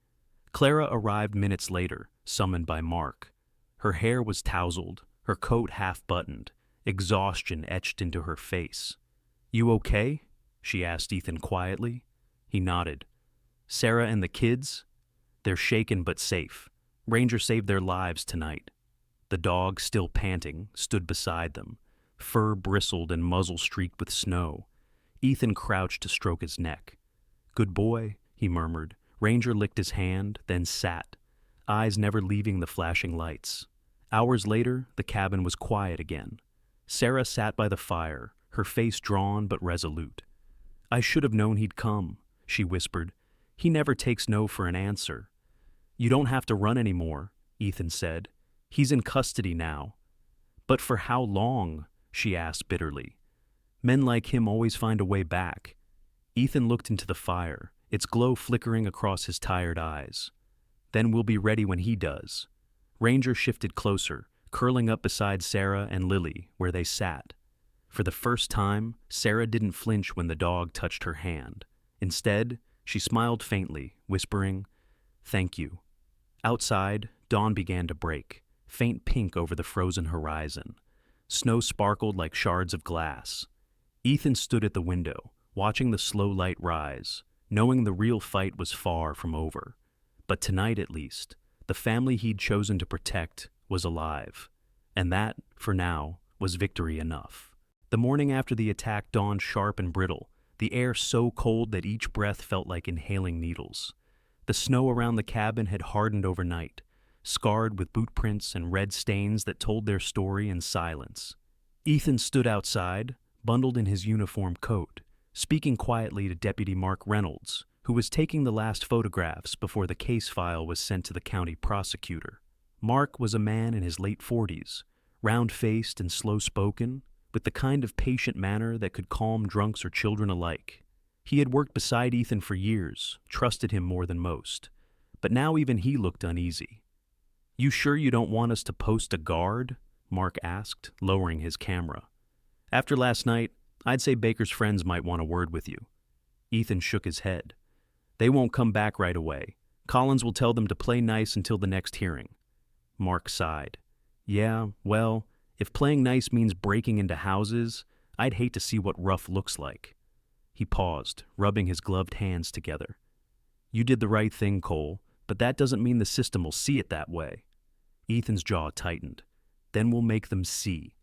Speaker 1: Clara arrived minutes later, summoned by Mark. Her hair was tousled, her coat half-buttoned, exhaustion etched into her face. "You okay?" she asked Ethan quietly. He nodded. "Sarah and the kids?" "They're shaken but safe. Ranger saved their lives tonight." The dog, still panting, stood beside them, fur bristled and muzzle streaked with snow. Ethan crouched to stroke his neck. "Good boy," he murmured. Ranger licked his hand, then sat, eyes never leaving the flashing lights. Hours later, the cabin was quiet again. Sarah sat by the fire, her face drawn but resolute. "I should have known he'd come," she whispered. "He never takes no for an answer." "You don't have to run anymore," Ethan said. "He's in custody now." "But for how long?" she asked bitterly. "Men like him always find a way back." Ethan looked into the fire, its glow flickering across his tired eyes. "Then we'll be ready when he does." Ranger shifted closer, curling up beside Sarah and Lily, where they sat. For the first time, Sarah didn't flinch when the dog touched her hand. Instead, she smiled faintly, whispering, "Thank you." Outside, dawn began to break, faint pink over the frozen horizon. Snow sparkled like shards of glass. Ethan stood at the window, watching the slow light rise, knowing the real fight was far from over. But tonight, at least, the family he'd chosen to protect was alive. And that, for now, was victory enough. The morning after the attack dawned sharp and brittle, the air so cold that each breath felt like inhaling needles. The snow around the cabin had hardened overnight, scarred with boot prints and red stains that told their story in silence. Ethan stood outside, bundled in his uniform coat, speaking quietly to Deputy Mark Reynolds, who was taking the last photographs before the case file was sent to the county prosecutor. Mark was a man in his late 40s, round-faced and slow-spoken, with the kind of patient manner that could calm drunks or children alike. He had worked beside Ethan for years, trusted him more than most, but now even he looked uneasy. "You sure you don't want us to post a guard?" Mark asked, lowering his camera. "After last night, I'd say Baker's friends might want a word with you." Ethan shook his head. "They won't come back right away. Collins will tell them to play nice until the next hearing." Mark sighed. "Yeah, well, if playing nice means breaking into houses, I'd hate to see what rough looks like." He paused, rubbing his gloved hands together. "You did the right thing, Cole, but that doesn't mean the system will see it that way." Ethan's jaw tightened. "Then we'll make them see."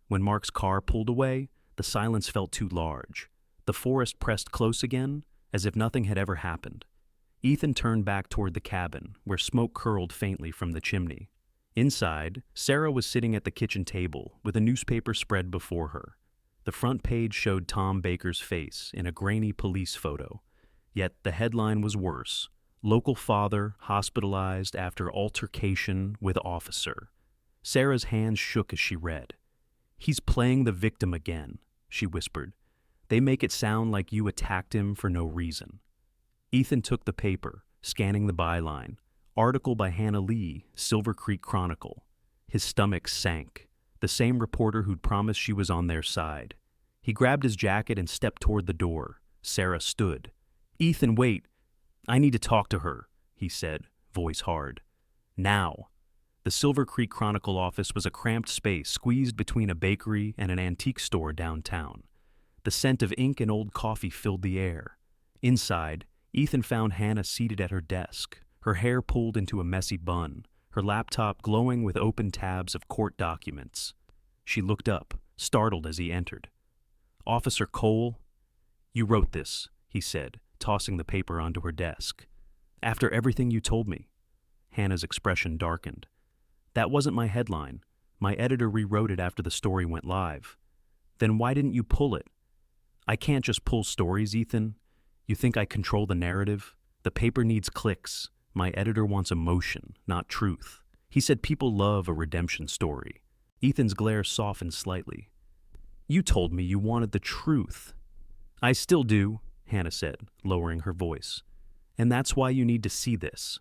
Speaker 1: When Mark's car pulled away, the silence felt too large. The forest pressed close again, as if nothing had ever happened. Ethan turned back toward the cabin, where smoke curled faintly from the chimney. Inside, Sarah was sitting at the kitchen table with a newspaper spread before her. The front page showed Tom Baker's face in a grainy police photo. Yet the headline was worse. "Local father hospitalized after altercation with officer." Sarah's hands shook as she read. "He's playing the victim again," she whispered. "They make it sound like you attacked him for no reason." Ethan took the paper, scanning the byline. Article by Hannah Lee, Silver Creek Chronicle. His stomach sank. The same reporter who'd promised she was on their side. He grabbed his jacket and stepped toward the door. Sarah stood. "Ethan, wait. I need to talk to her," he said, voice hard. "Now." The Silver Creek Chronicle office was a cramped space squeezed between a bakery and an antique store downtown. The scent of ink and old coffee filled the air. Inside, Ethan found Hannah seated at her desk, her hair pulled into a messy bun, her laptop glowing with open tabs of court documents. She looked up, startled as he entered. "Officer Cole?" "You wrote this," he said, tossing the paper onto her desk. "After everything you told me." Hannah's expression darkened. "That wasn't my headline. My editor rewrote it after the story went live." "Then why didn't you pull it?" "I can't just pull stories, Ethan. You think I control the narrative? The paper needs clicks. My editor wants emotion, not truth. He said people love a redemption story." Ethan's glare softened slightly. "You told me you wanted the truth." "I still do," Hannah said, lowering her voice. "And that's why you need to see this."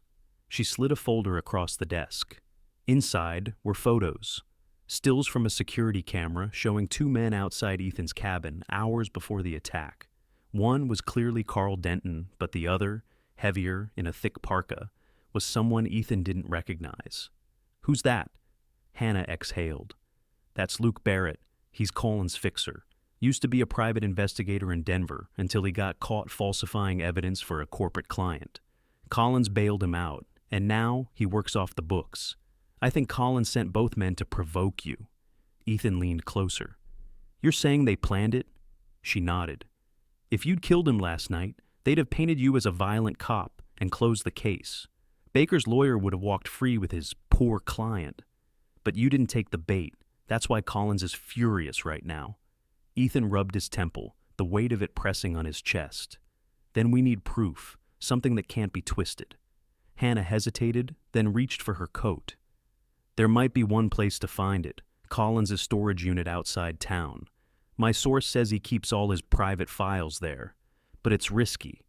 Speaker 1: She slid a folder across the desk. Inside were photos. Stills from a security camera showing two men outside Ethan's cabin hours before the attack. One was clearly Carl Denton, but the other, heavier, in a thick parka, was someone Ethan didn't recognize. "Who's that?" Hannah exhaled. "That's Luke Barrett. He's Colin's fixer. Used to be a private investigator in Denver until he got caught falsifying evidence for a corporate client. Collins bailed him out, and now he works off the books. I think Collins sent both men to provoke you." Ethan leaned closer. "You're saying they planned it?" She nodded. "If you'd killed him last night, they'd have painted you as a violent cop and closed the case. Baker's lawyer would have walked free with his poor client. But you didn't take the bait. That's why Collins is furious right now." Ethan rubbed his temple, the weight of it pressing on his chest. "Then we need proof, something that can't be twisted." Hannah hesitated, then reached for her coat. "There might be one place to find it, Collins' storage unit outside town. My source says he keeps all his private files there, but it's risky.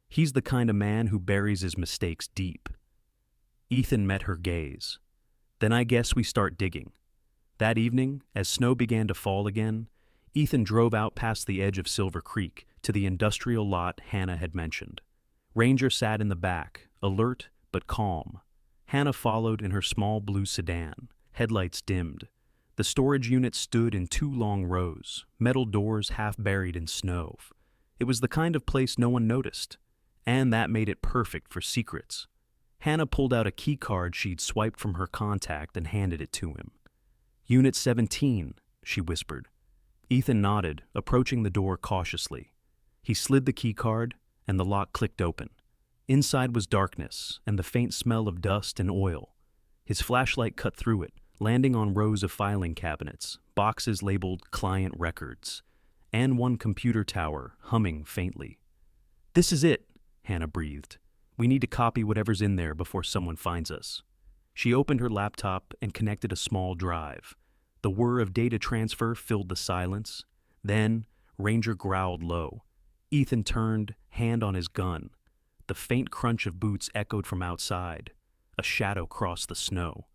Speaker 1: He's the kind of man who buries his mistakes deep." Ethan met her gaze. "Then I guess we start digging." That evening, as snow began to fall again, Ethan drove out past the edge of Silver Creek to the industrial lot Hannah had mentioned. Ranger sat in the back, alert but calm. Hannah followed in her small blue sedan, headlights dimmed. The storage unit stood in two long rows, metal doors half buried in snow. It was the kind of place no one noticed, and that made it perfect for secrets. Hannah pulled out a key card she'd swiped from her contact and handed it to him. "Unit 17, she whispered. Ethan nodded, approaching the door cautiously. He slid the key card, and the lock clicked open. Inside was darkness and the faint smell of dust and oil. His flashlight cut through it, landing on rows of filing cabinets, boxes labeled client records, and one computer tower humming faintly. "This is it," Hannah breathed. "We need to copy whatever's in there before someone finds us." She opened her laptop and connected a small drive. The whir of data transfer filled the silence. Then, Ranger growled low. Ethan turned, hand on his gun. The faint crunch of boots echoed from outside. A shadow crossed the snow.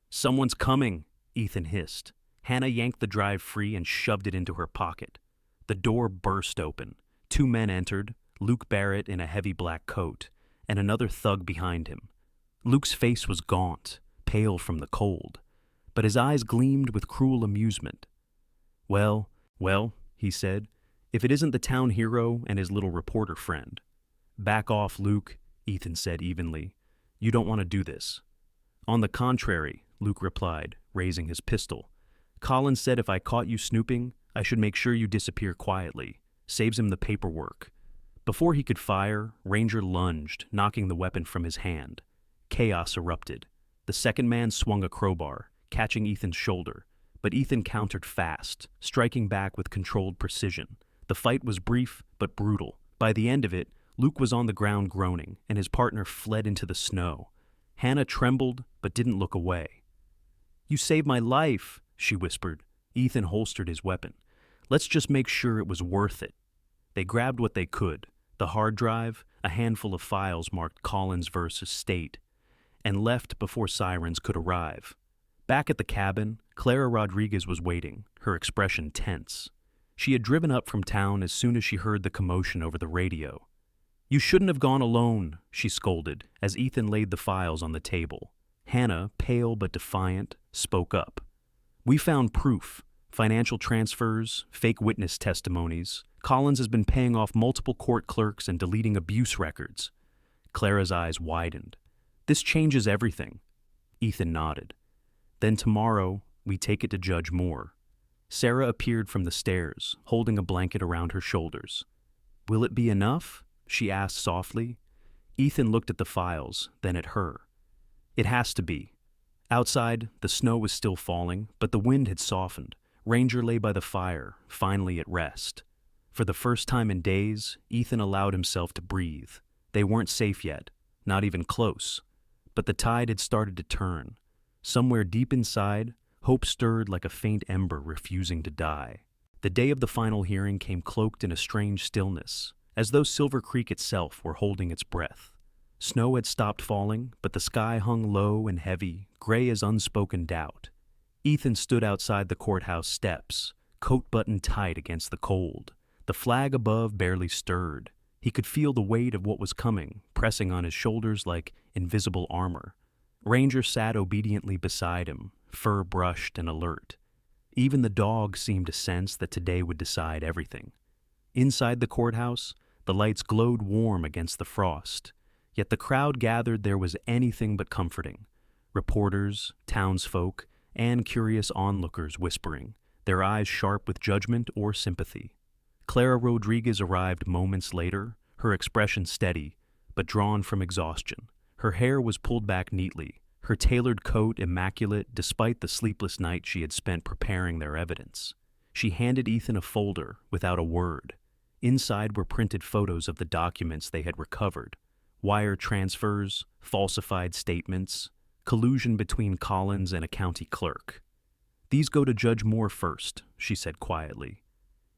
Speaker 1: "Someone's coming," Ethan hissed. Hannah yanked the drive free and shoved it into her pocket. The door burst open. Two men entered, Luke Barrett in a heavy black coat, and another thug behind him. Luke's face was gaunt, pale from the cold, but his eyes gleamed with cruel amusement. Well, he said, "if it isn't the town hero and his little reporter friend." "Back off, Luke," Ethan said evenly. "You don't want to do this." "On the contrary," Luke replied, raising his pistol. "Collins said if I caught you snooping, I should make sure you disappear quietly. Saves him the paperwork." Before he could fire, Ranger lunged, knocking the weapon from his hand. Chaos erupted. The second man swung a crowbar, catching Ethan's shoulder, but Ethan countered fast, striking back with controlled precision. The fight was brief but brutal. By the end of it, Luke was on the ground groaning, and his partner fled into the snow. Hannah trembled but didn't look away. "You saved my life," she whispered. Ethan holstered his weapon. "Let's just make sure it was worth it." They grabbed what they could. The hard drive, a handful of files marked Collins versus State, and left before sirens could arrive. Back at the cabin, Clara Rodriguez was waiting, her expression tense. She had driven up from town as soon as she heard the commotion over the radio. "You shouldn't have gone alone," she scolded, as Ethan laid the files on the table. Hannah, pale but defiant, spoke up. "We found proof. Financial transfers, fake witness testimonies. Collins has been paying off multiple court clerks and deleting abuse records." Clara's eyes widened. "This changes everything." Ethan nodded. "Then tomorrow, we take it to Judge Moore." Sarah appeared from the stairs, holding a blanket around her shoulders. "Will it be enough?" she asked softly. Ethan looked at the files, then at her. "It has to be." Outside, the snow was still falling, but the wind had softened. Ranger lay by the fire, finally at rest. For the first time in days, Ethan allowed himself to breathe. They weren't safe yet, not even close. But the tide had started to turn. Somewhere deep inside, hope stirred like a faint ember refusing to die. The day of the final hearing came cloaked in a strange stillness, as though Silver Creek itself were holding its breath. Snow had stopped falling, but the sky hung low and heavy, gray as unspoken doubt. Ethan stood outside the courthouse steps, coat buttoned tight against the cold. The flag above barely stirred. He could feel the weight of what was coming, pressing on his shoulders like invisible armor. Ranger sat obediently beside him, fur brushed and alert. Even the dog seemed to sense that today would decide everything. Inside the courthouse, the lights glowed warm against the frost. Yet the crowd gathered there was anything but comforting. Reporters, townsfolk, and curious onlookers whispering, their eyes sharp with judgment or sympathy. Clara Rodriguez arrived moments later, her expression steady, but drawn from exhaustion. Her hair was pulled back neatly, her tailored coat immaculate despite the sleepless night she had spent preparing their evidence. She handed Ethan a folder without a word. Inside were printed photos of the documents they had recovered. Wire transfers, falsified statements, collusion between Collins and a county clerk. "These go to Judge Moore first," she said quietly.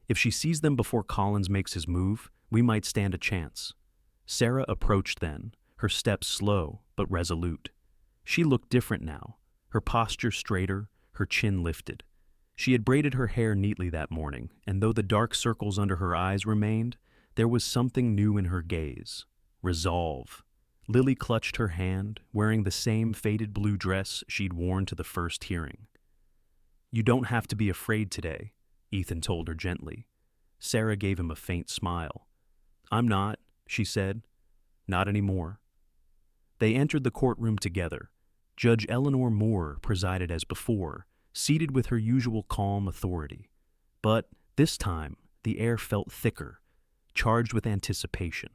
Speaker 1: "If she sees them before Collins makes his move, we might stand a chance." Sarah approached then, her steps slow but resolute. She looked different now, her posture straighter, her chin lifted. She had braided her hair neatly that morning, and though the dark circles under her eyes remained, there was something new in her gaze. Resolve. Lily clutched her hand, wearing the same faded blue dress she'd worn to the first hearing. "You don't have to be afraid today," Ethan told her gently. Sarah gave him a faint smile. "I'm not," she said. "Not anymore." They entered the courtroom together. Judge Eleanor Moore presided as before, seated with her usual calm authority. But this time, the air felt thicker, charged with anticipation.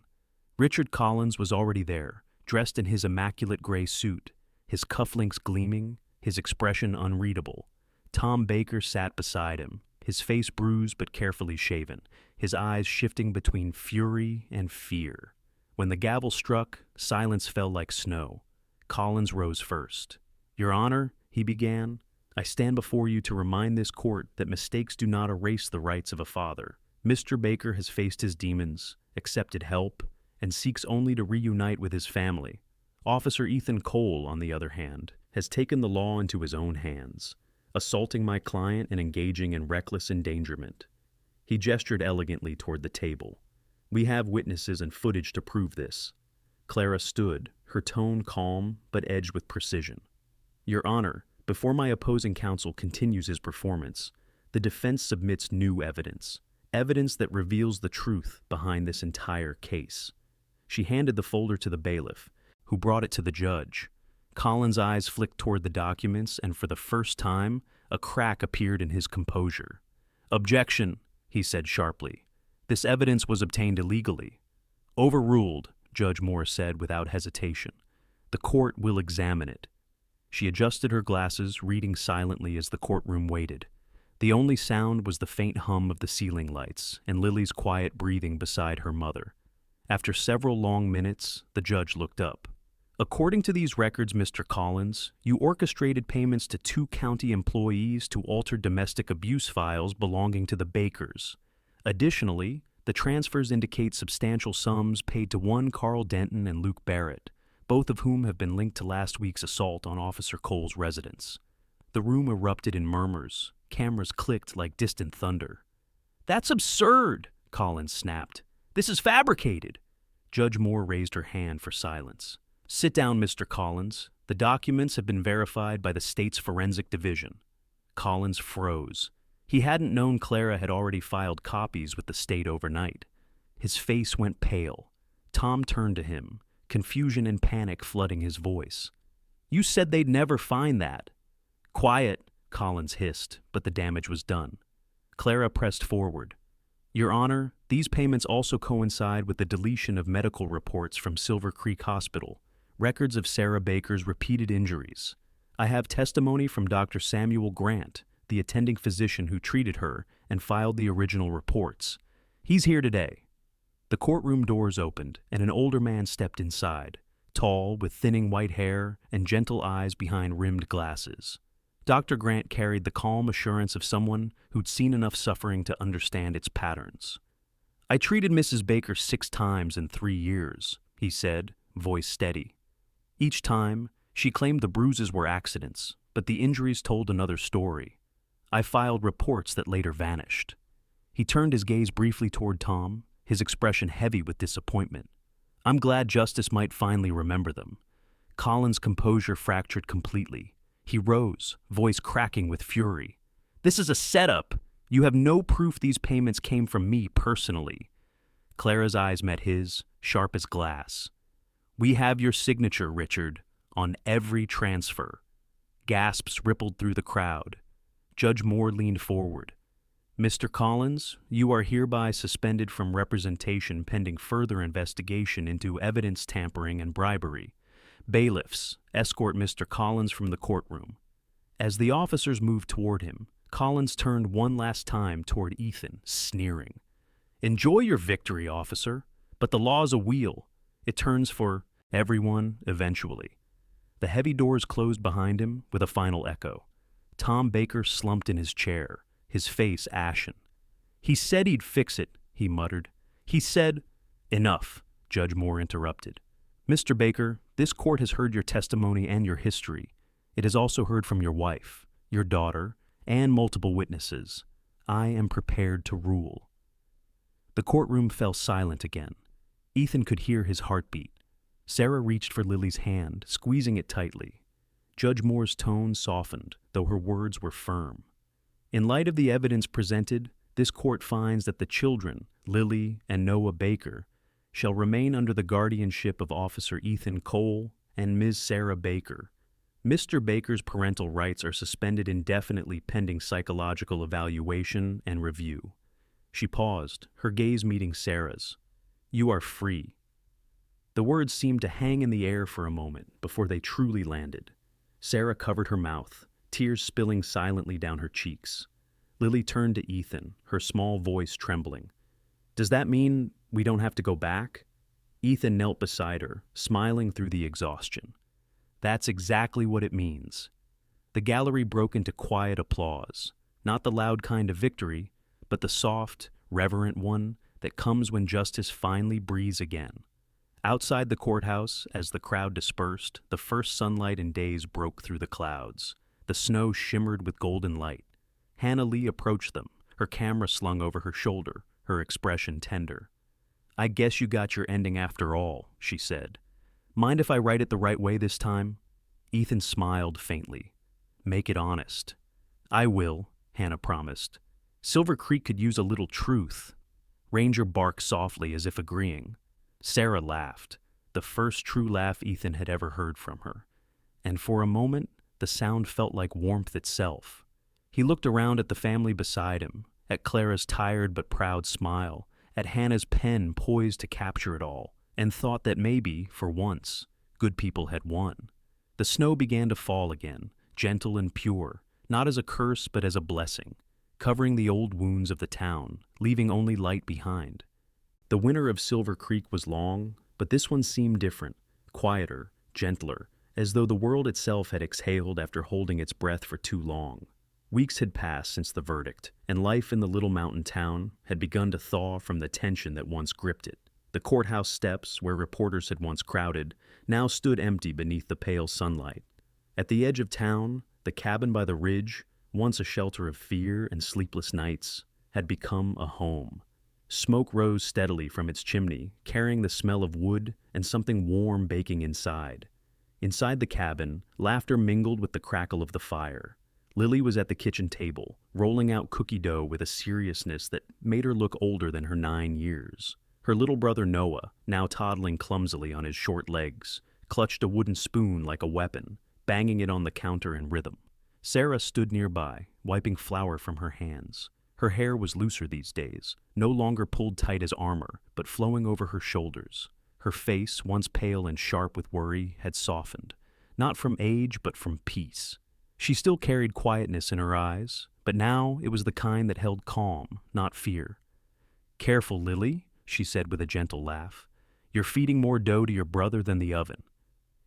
Speaker 1: Richard Collins was already there, dressed in his immaculate gray suit, his cufflinks gleaming, his expression unreadable. Tom Baker sat beside him, his face bruised but carefully shaven, his eyes shifting between fury and fear. When the gavel struck, silence fell like snow. Collins rose first. "Your Honor," he began, "I stand before you to remind this court that mistakes do not erase the rights of a father. Mr. Baker has faced his demons, accepted help, and seeks only to reunite with his family. Officer Ethan Cole, on the other hand, has taken the law into his own hands, assaulting my client and engaging in reckless endangerment." He gestured elegantly toward the table. "We have witnesses and footage to prove this." Clara stood, her tone calm but edged with precision. "Your Honor, before my opposing counsel continues his performance, the defense submits new evidence, evidence that reveals the truth behind this entire case." She handed the folder to the bailiff, who brought it to the judge. Collins' eyes flicked toward the documents, and for the first time, a crack appeared in his composure. "Objection," he said sharply. "This evidence was obtained illegally." "Overruled," Judge Moore said without hesitation. "The court will examine it." She adjusted her glasses, reading silently as the courtroom waited. The only sound was the faint hum of the ceiling lights and Lily's quiet breathing beside her mother. After several long minutes, the judge looked up. "According to these records, Mr. Collins, you orchestrated payments to 2 county employees to alter domestic abuse files belonging to the Bakers. Additionally, the transfers indicate substantial sums paid to one Carl Denton and Luke Barrett, both of whom have been linked to last week's assault on Officer Cole's residence. The room erupted in murmurs. Cameras clicked like distant thunder. "That's absurd," Collins snapped. "This is fabricated." Judge Moore raised her hand for silence. "Sit down, Mr. Collins. The documents have been verified by the state's forensic division." Collins froze. He hadn't known Clara had already filed copies with the state overnight. His face went pale. Tom turned to him, confusion and panic flooding his voice. "You said they'd never find that." "Quiet," Collins hissed, but the damage was done. Clara pressed forward. "Your Honor, these payments also coincide with the deletion of medical reports from Silver Creek Hospital, records of Sarah Baker's repeated injuries. I have testimony from Dr. Samuel Grant, the attending physician who treated her and filed the original reports. He's here today." The courtroom doors opened, and an older man stepped inside, tall, with thinning white hair and gentle eyes behind rimmed glasses. Dr. Grant carried the calm assurance of someone who'd seen enough suffering to understand its patterns. "I treated Mrs. Baker 6 times in 3 years," he said, voice steady. Each time, she claimed the bruises were accidents, but the injuries told another story. I filed reports that later vanished. He turned his gaze briefly toward Tom, his expression heavy with disappointment. "I'm glad justice might finally remember them." Collins' composure fractured completely. He rose, voice cracking with fury. "This is a setup. You have no proof these payments came from me personally." Clara's eyes met his, sharp as glass. "We have your signature, Richard, on every transfer." Gasps rippled through the crowd. Judge Moore leaned forward. "Mr. Collins, you are hereby suspended from representation pending further investigation into evidence tampering and bribery. Bailiffs, escort Mr. Collins from the courtroom." As the officers moved toward him, Collins turned one last time toward Ethan, sneering. "Enjoy your victory, officer, but the law's a wheel. It turns for everyone eventually." The heavy doors closed behind him with a final echo. Tom Baker slumped in his chair, his face ashen. "He said he'd fix it," he muttered. "He said—" "Enough," Judge Moore interrupted. "Mr. Baker, this court has heard your testimony and your history. It has also heard from your wife, your daughter, and multiple witnesses. I am prepared to rule." The courtroom fell silent again. Ethan could hear his heartbeat. Sarah reached for Lily's hand, squeezing it tightly. Judge Moore's tone softened, though her words were firm. "In light of the evidence presented, this court finds that the children, Lily and Noah Baker, shall remain under the guardianship of Officer Ethan Cole and Ms. Sarah Baker. Mr. Baker's parental rights are suspended indefinitely pending psychological evaluation and review." She paused, her gaze meeting Sarah's. "You are free." The words seemed to hang in the air for a moment before they truly landed. Sarah covered her mouth, tears spilling silently down her cheeks. Lily turned to Ethan, her small voice trembling. "Does that mean we don't have to go back?" Ethan knelt beside her, smiling through the exhaustion. "That's exactly what it means." The gallery broke into quiet applause, not the loud kind of victory, but the soft, reverent one that comes when justice finally breathes again. Outside the courthouse, as the crowd dispersed, the first sunlight in days broke through the clouds. The snow shimmered with golden light. Hannah Lee approached them, her camera slung over her shoulder, her expression tender. "I guess you got your ending after all," she said. "Mind if I write it the right way this time?" Ethan smiled faintly. "Make it honest." "I will," Hannah promised. "Silver Creek could use a little truth." Ranger barked softly as if agreeing. Sarah laughed, the first true laugh Ethan had ever heard from her. And for a moment, the sound felt like warmth itself. He looked around at the family beside him, at Clara's tired but proud smile, at Hannah's pen poised to capture it all, and thought that maybe, for once, good people had won. The snow began to fall again, gentle and pure, not as a curse but as a blessing, covering the old wounds of the town, leaving only light behind. The winter of Silver Creek was long, but this one seemed different, quieter, gentler, as though the world itself had exhaled after holding its breath for too long. Weeks had passed since the verdict, and life in the little mountain town had begun to thaw from the tension that once gripped it. The courthouse steps, where reporters had once crowded, now stood empty beneath the pale sunlight. At the edge of town, the cabin by the ridge, once a shelter of fear and sleepless nights, had become a home. Smoke rose steadily from its chimney, carrying the smell of wood and something warm baking inside. Inside the cabin, laughter mingled with the crackle of the fire. Lily was at the kitchen table, rolling out cookie dough with a seriousness that made her look older than her 9 years. Her little brother Noah, now toddling clumsily on his short legs, clutched a wooden spoon like a weapon, banging it on the counter in rhythm. Sarah stood nearby, wiping flour from her hands. Her hair was looser these days, no longer pulled tight as armor, but flowing over her shoulders. Her face, once pale and sharp with worry, had softened, not from age but from peace. She still carried quietness in her eyes, but now it was the kind that held calm, not fear. "Careful, Lily," she said with a gentle laugh. "You're feeding more dough to your brother than the oven."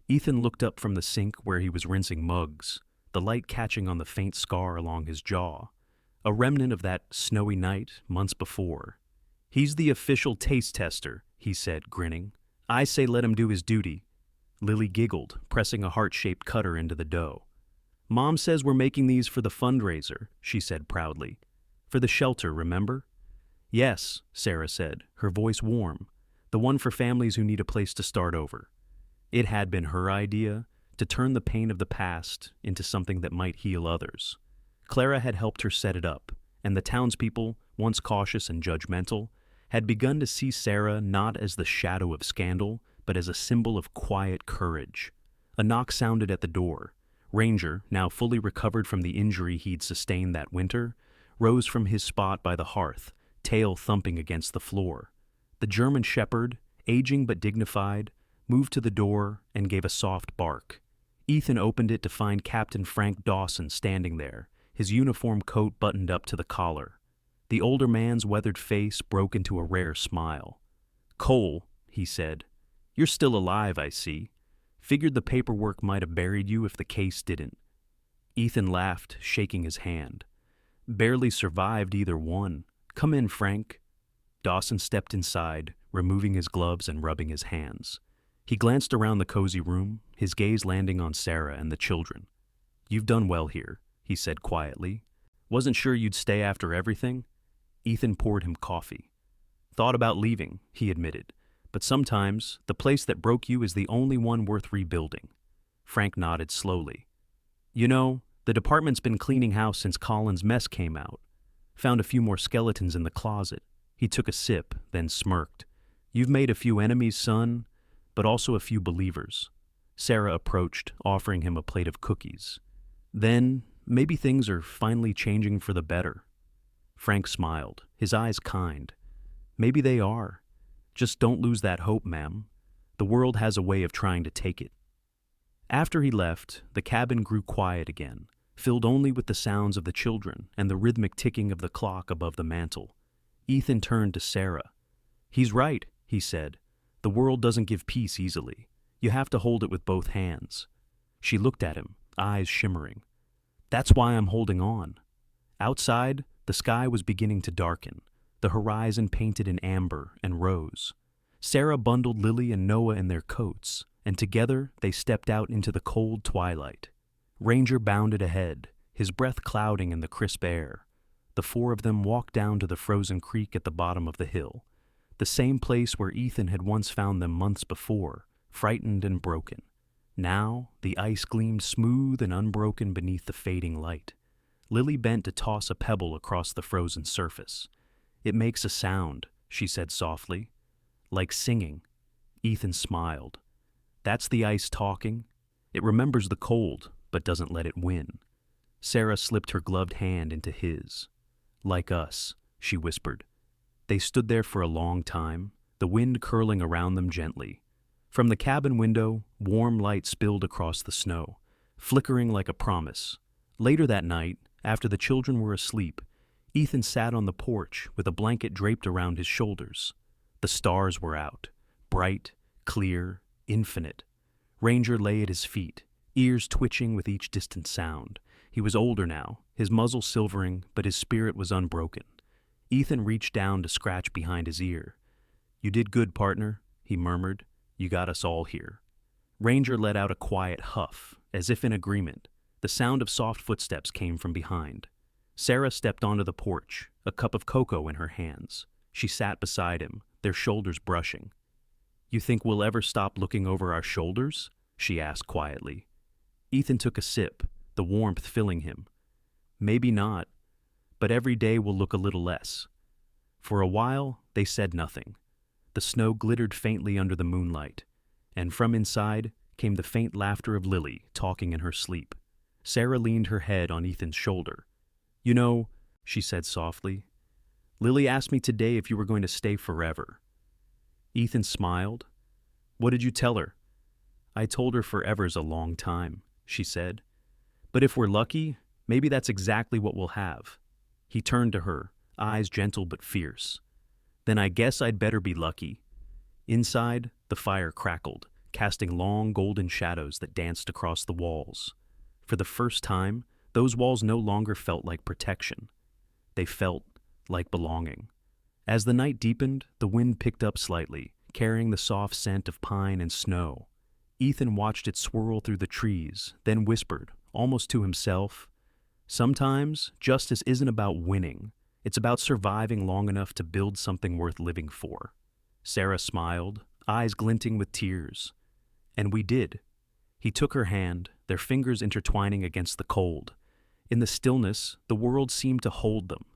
Speaker 1: Ethan looked up from the sink where he was rinsing mugs, the light catching on the faint scar along his jaw, a remnant of that snowy night months before. "He's the official taste tester," he said, grinning. "I say let him do his duty." Lily giggled, pressing a heart-shaped cutter into the dough. "Mom says we're making these for the fundraiser," she said proudly. "For the shelter, remember?" "Yes," Sarah said, her voice warm. "The one for families who need a place to start over." It had been her idea to turn the pain of the past into something that might heal others. Clara had helped her set it up, and the townspeople, once cautious and judgmental, had begun to see Sarah not as the shadow of scandal, but as a symbol of quiet courage. A knock sounded at the door. Ranger, now fully recovered from the injury he'd sustained that winter, rose from his spot by the hearth, tail thumping against the floor. The German shepherd, aging but dignified, moved to the door and gave a soft bark. Ethan opened it to find Captain Frank Dawson standing there, his uniform coat buttoned up to the collar. The older man's weathered face broke into a rare smile. "Cole," he said, "you're still alive, I see. Figured the paperwork might have buried you if the case didn't." Ethan laughed, shaking his hand. "Barely survived either one. Come in, Frank." Dawson stepped inside, removing his gloves and rubbing his hands. He glanced around the cozy room, his gaze landing on Sarah and the children. "You've done well here," he said quietly. "Wasn't sure you'd stay after everything." Ethan poured him coffee. "Thought about leaving," he admitted, "but sometimes the place that broke you is the only one worth rebuilding." Frank nodded slowly. "You know, the department's been cleaning house since Colin's mess came out. Found a few more skeletons in the closet." He took a sip, then smirked. "You've made a few enemies, son, but also a few believers." Sarah approached, offering him a plate of cookies. "Then, maybe things are finally changing for the better." Frank smiled, his eyes kind. "Maybe they are. Just don't lose that hope, ma'am. The world has a way of trying to take it." After he left, the cabin grew quiet again, filled only with the sounds of the children and the rhythmic ticking of the clock above the mantel. Ethan turned to Sarah. "He's right," he said. "The world doesn't give peace easily. You have to hold it with both hands." She looked at him, eyes shimmering. "That's why I'm holding on." Outside, the sky was beginning to darken, the horizon painted in amber and rose. Sarah bundled Lily and Noah in their coats, and together they stepped out into the cold twilight. Ranger bounded ahead, his breath clouding in the crisp air. The four of them walked down to the frozen creek at the bottom of the hill, the same place where Ethan had once found them months before, frightened and broken. Now, the ice gleamed smooth and unbroken beneath the fading light. Lily bent to toss a pebble across the frozen surface. "It makes a sound," she said softly. "Like singing." Ethan smiled. "That's the ice talking. It remembers the cold, but doesn't let it win." Sarah slipped her gloved hand into his. "Like us," she whispered. They stood there for a long time, the wind curling around them gently. From the cabin window, warm light spilled across the snow, flickering like a promise. Later that night, after the children were asleep, Ethan sat on the porch with a blanket draped around his shoulders. The stars were out, bright, clear, infinite. Ranger lay at his feet, ears twitching with each distant sound. He was older now, his muzzle silvering, but his spirit was unbroken. Ethan reached down to scratch behind his ear. "You did good, partner," he murmured. "You got us all here." Ranger let out a quiet huff, as if in agreement. The sound of soft footsteps came from behind. Sarah stepped onto the porch, a cup of cocoa in her hands. She sat beside him, their shoulders brushing. "You think we'll ever stop looking over our shoulders?" she asked quietly. Ethan took a sip, the warmth filling him. "Maybe not, but every day will look a little less." For a while, they said nothing. The snow glittered faintly under the moonlight, and from inside came the faint laughter of Lily talking in her sleep. Sarah leaned her head on Ethan's shoulder. "You know," she said softly, "Lily asked me today if you were going to stay forever." Ethan smiled. "What did you tell her?" "I told her forever's a long time," she said. "But if we're lucky, maybe that's exactly what we'll have." He turned to her, eyes gentle but fierce. "Then I guess I'd better be lucky." Inside, the fire crackled, casting long golden shadows that danced across the walls. For the first time, those walls no longer felt like protection. They felt like belonging. As the night deepened, the wind picked up slightly, carrying the soft scent of pine and snow. Ethan watched it swirl through the trees, then whispered, almost to himself, "Sometimes justice isn't about winning. It's about surviving long enough to build something worth living for." Sarah smiled, eyes glinting with tears. "And we did." He took her hand, their fingers intertwining against the cold. In the stillness, the world seemed to hold them.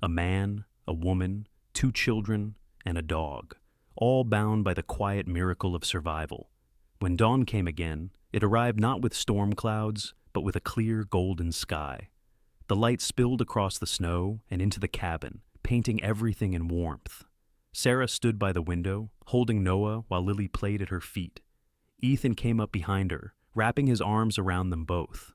Speaker 1: A man, a woman, 2 children, and a dog, all bound by the quiet miracle of survival. When dawn came again, it arrived not with storm clouds, but with a clear golden sky. The light spilled across the snow and into the cabin, painting everything in warmth. Sarah stood by the window, holding Noah while Lily played at her feet. Ethan came up behind her, wrapping his arms around them both.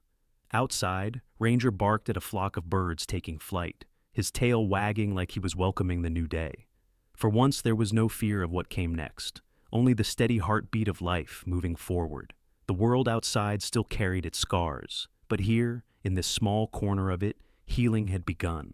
Speaker 1: Outside, Ranger barked at a flock of birds taking flight, his tail wagging like he was welcoming the new day. For once there was no fear of what came next, only the steady heartbeat of life moving forward. The world outside still carried its scars, but here, in this small corner of it, healing had begun.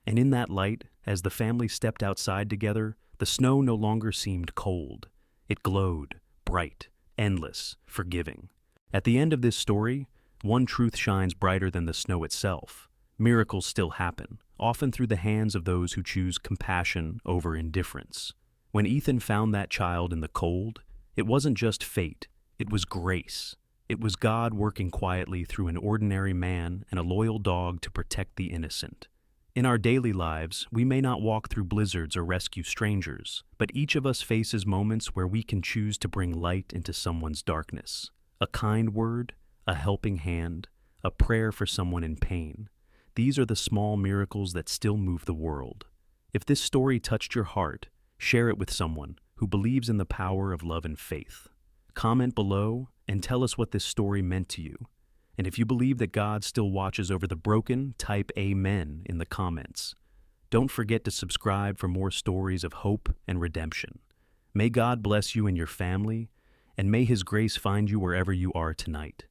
Speaker 1: And in that light, as the family stepped outside together, the snow no longer seemed cold. It glowed, bright, endless, forgiving. At the end of this story, one truth shines brighter than the snow itself. Miracles still happen, often through the hands of those who choose compassion over indifference. When Ethan found that child in the cold, it wasn't just fate, it was grace. It was God working quietly through an ordinary man and a loyal dog to protect the innocent. In our daily lives, we may not walk through blizzards or rescue strangers, but each of us faces moments where we can choose to bring light into someone's darkness. A kind word, a helping hand, a prayer for someone in pain. These are the small miracles that still move the world. If this story touched your heart, share it with someone who believes in the power of love and faith. Comment below and tell us what this story meant to you. And if you believe that God still watches over the broken, type Amen in the comments. Don't forget to subscribe for more stories of hope and redemption. May God bless you and your family, and may His grace find you wherever you are tonight.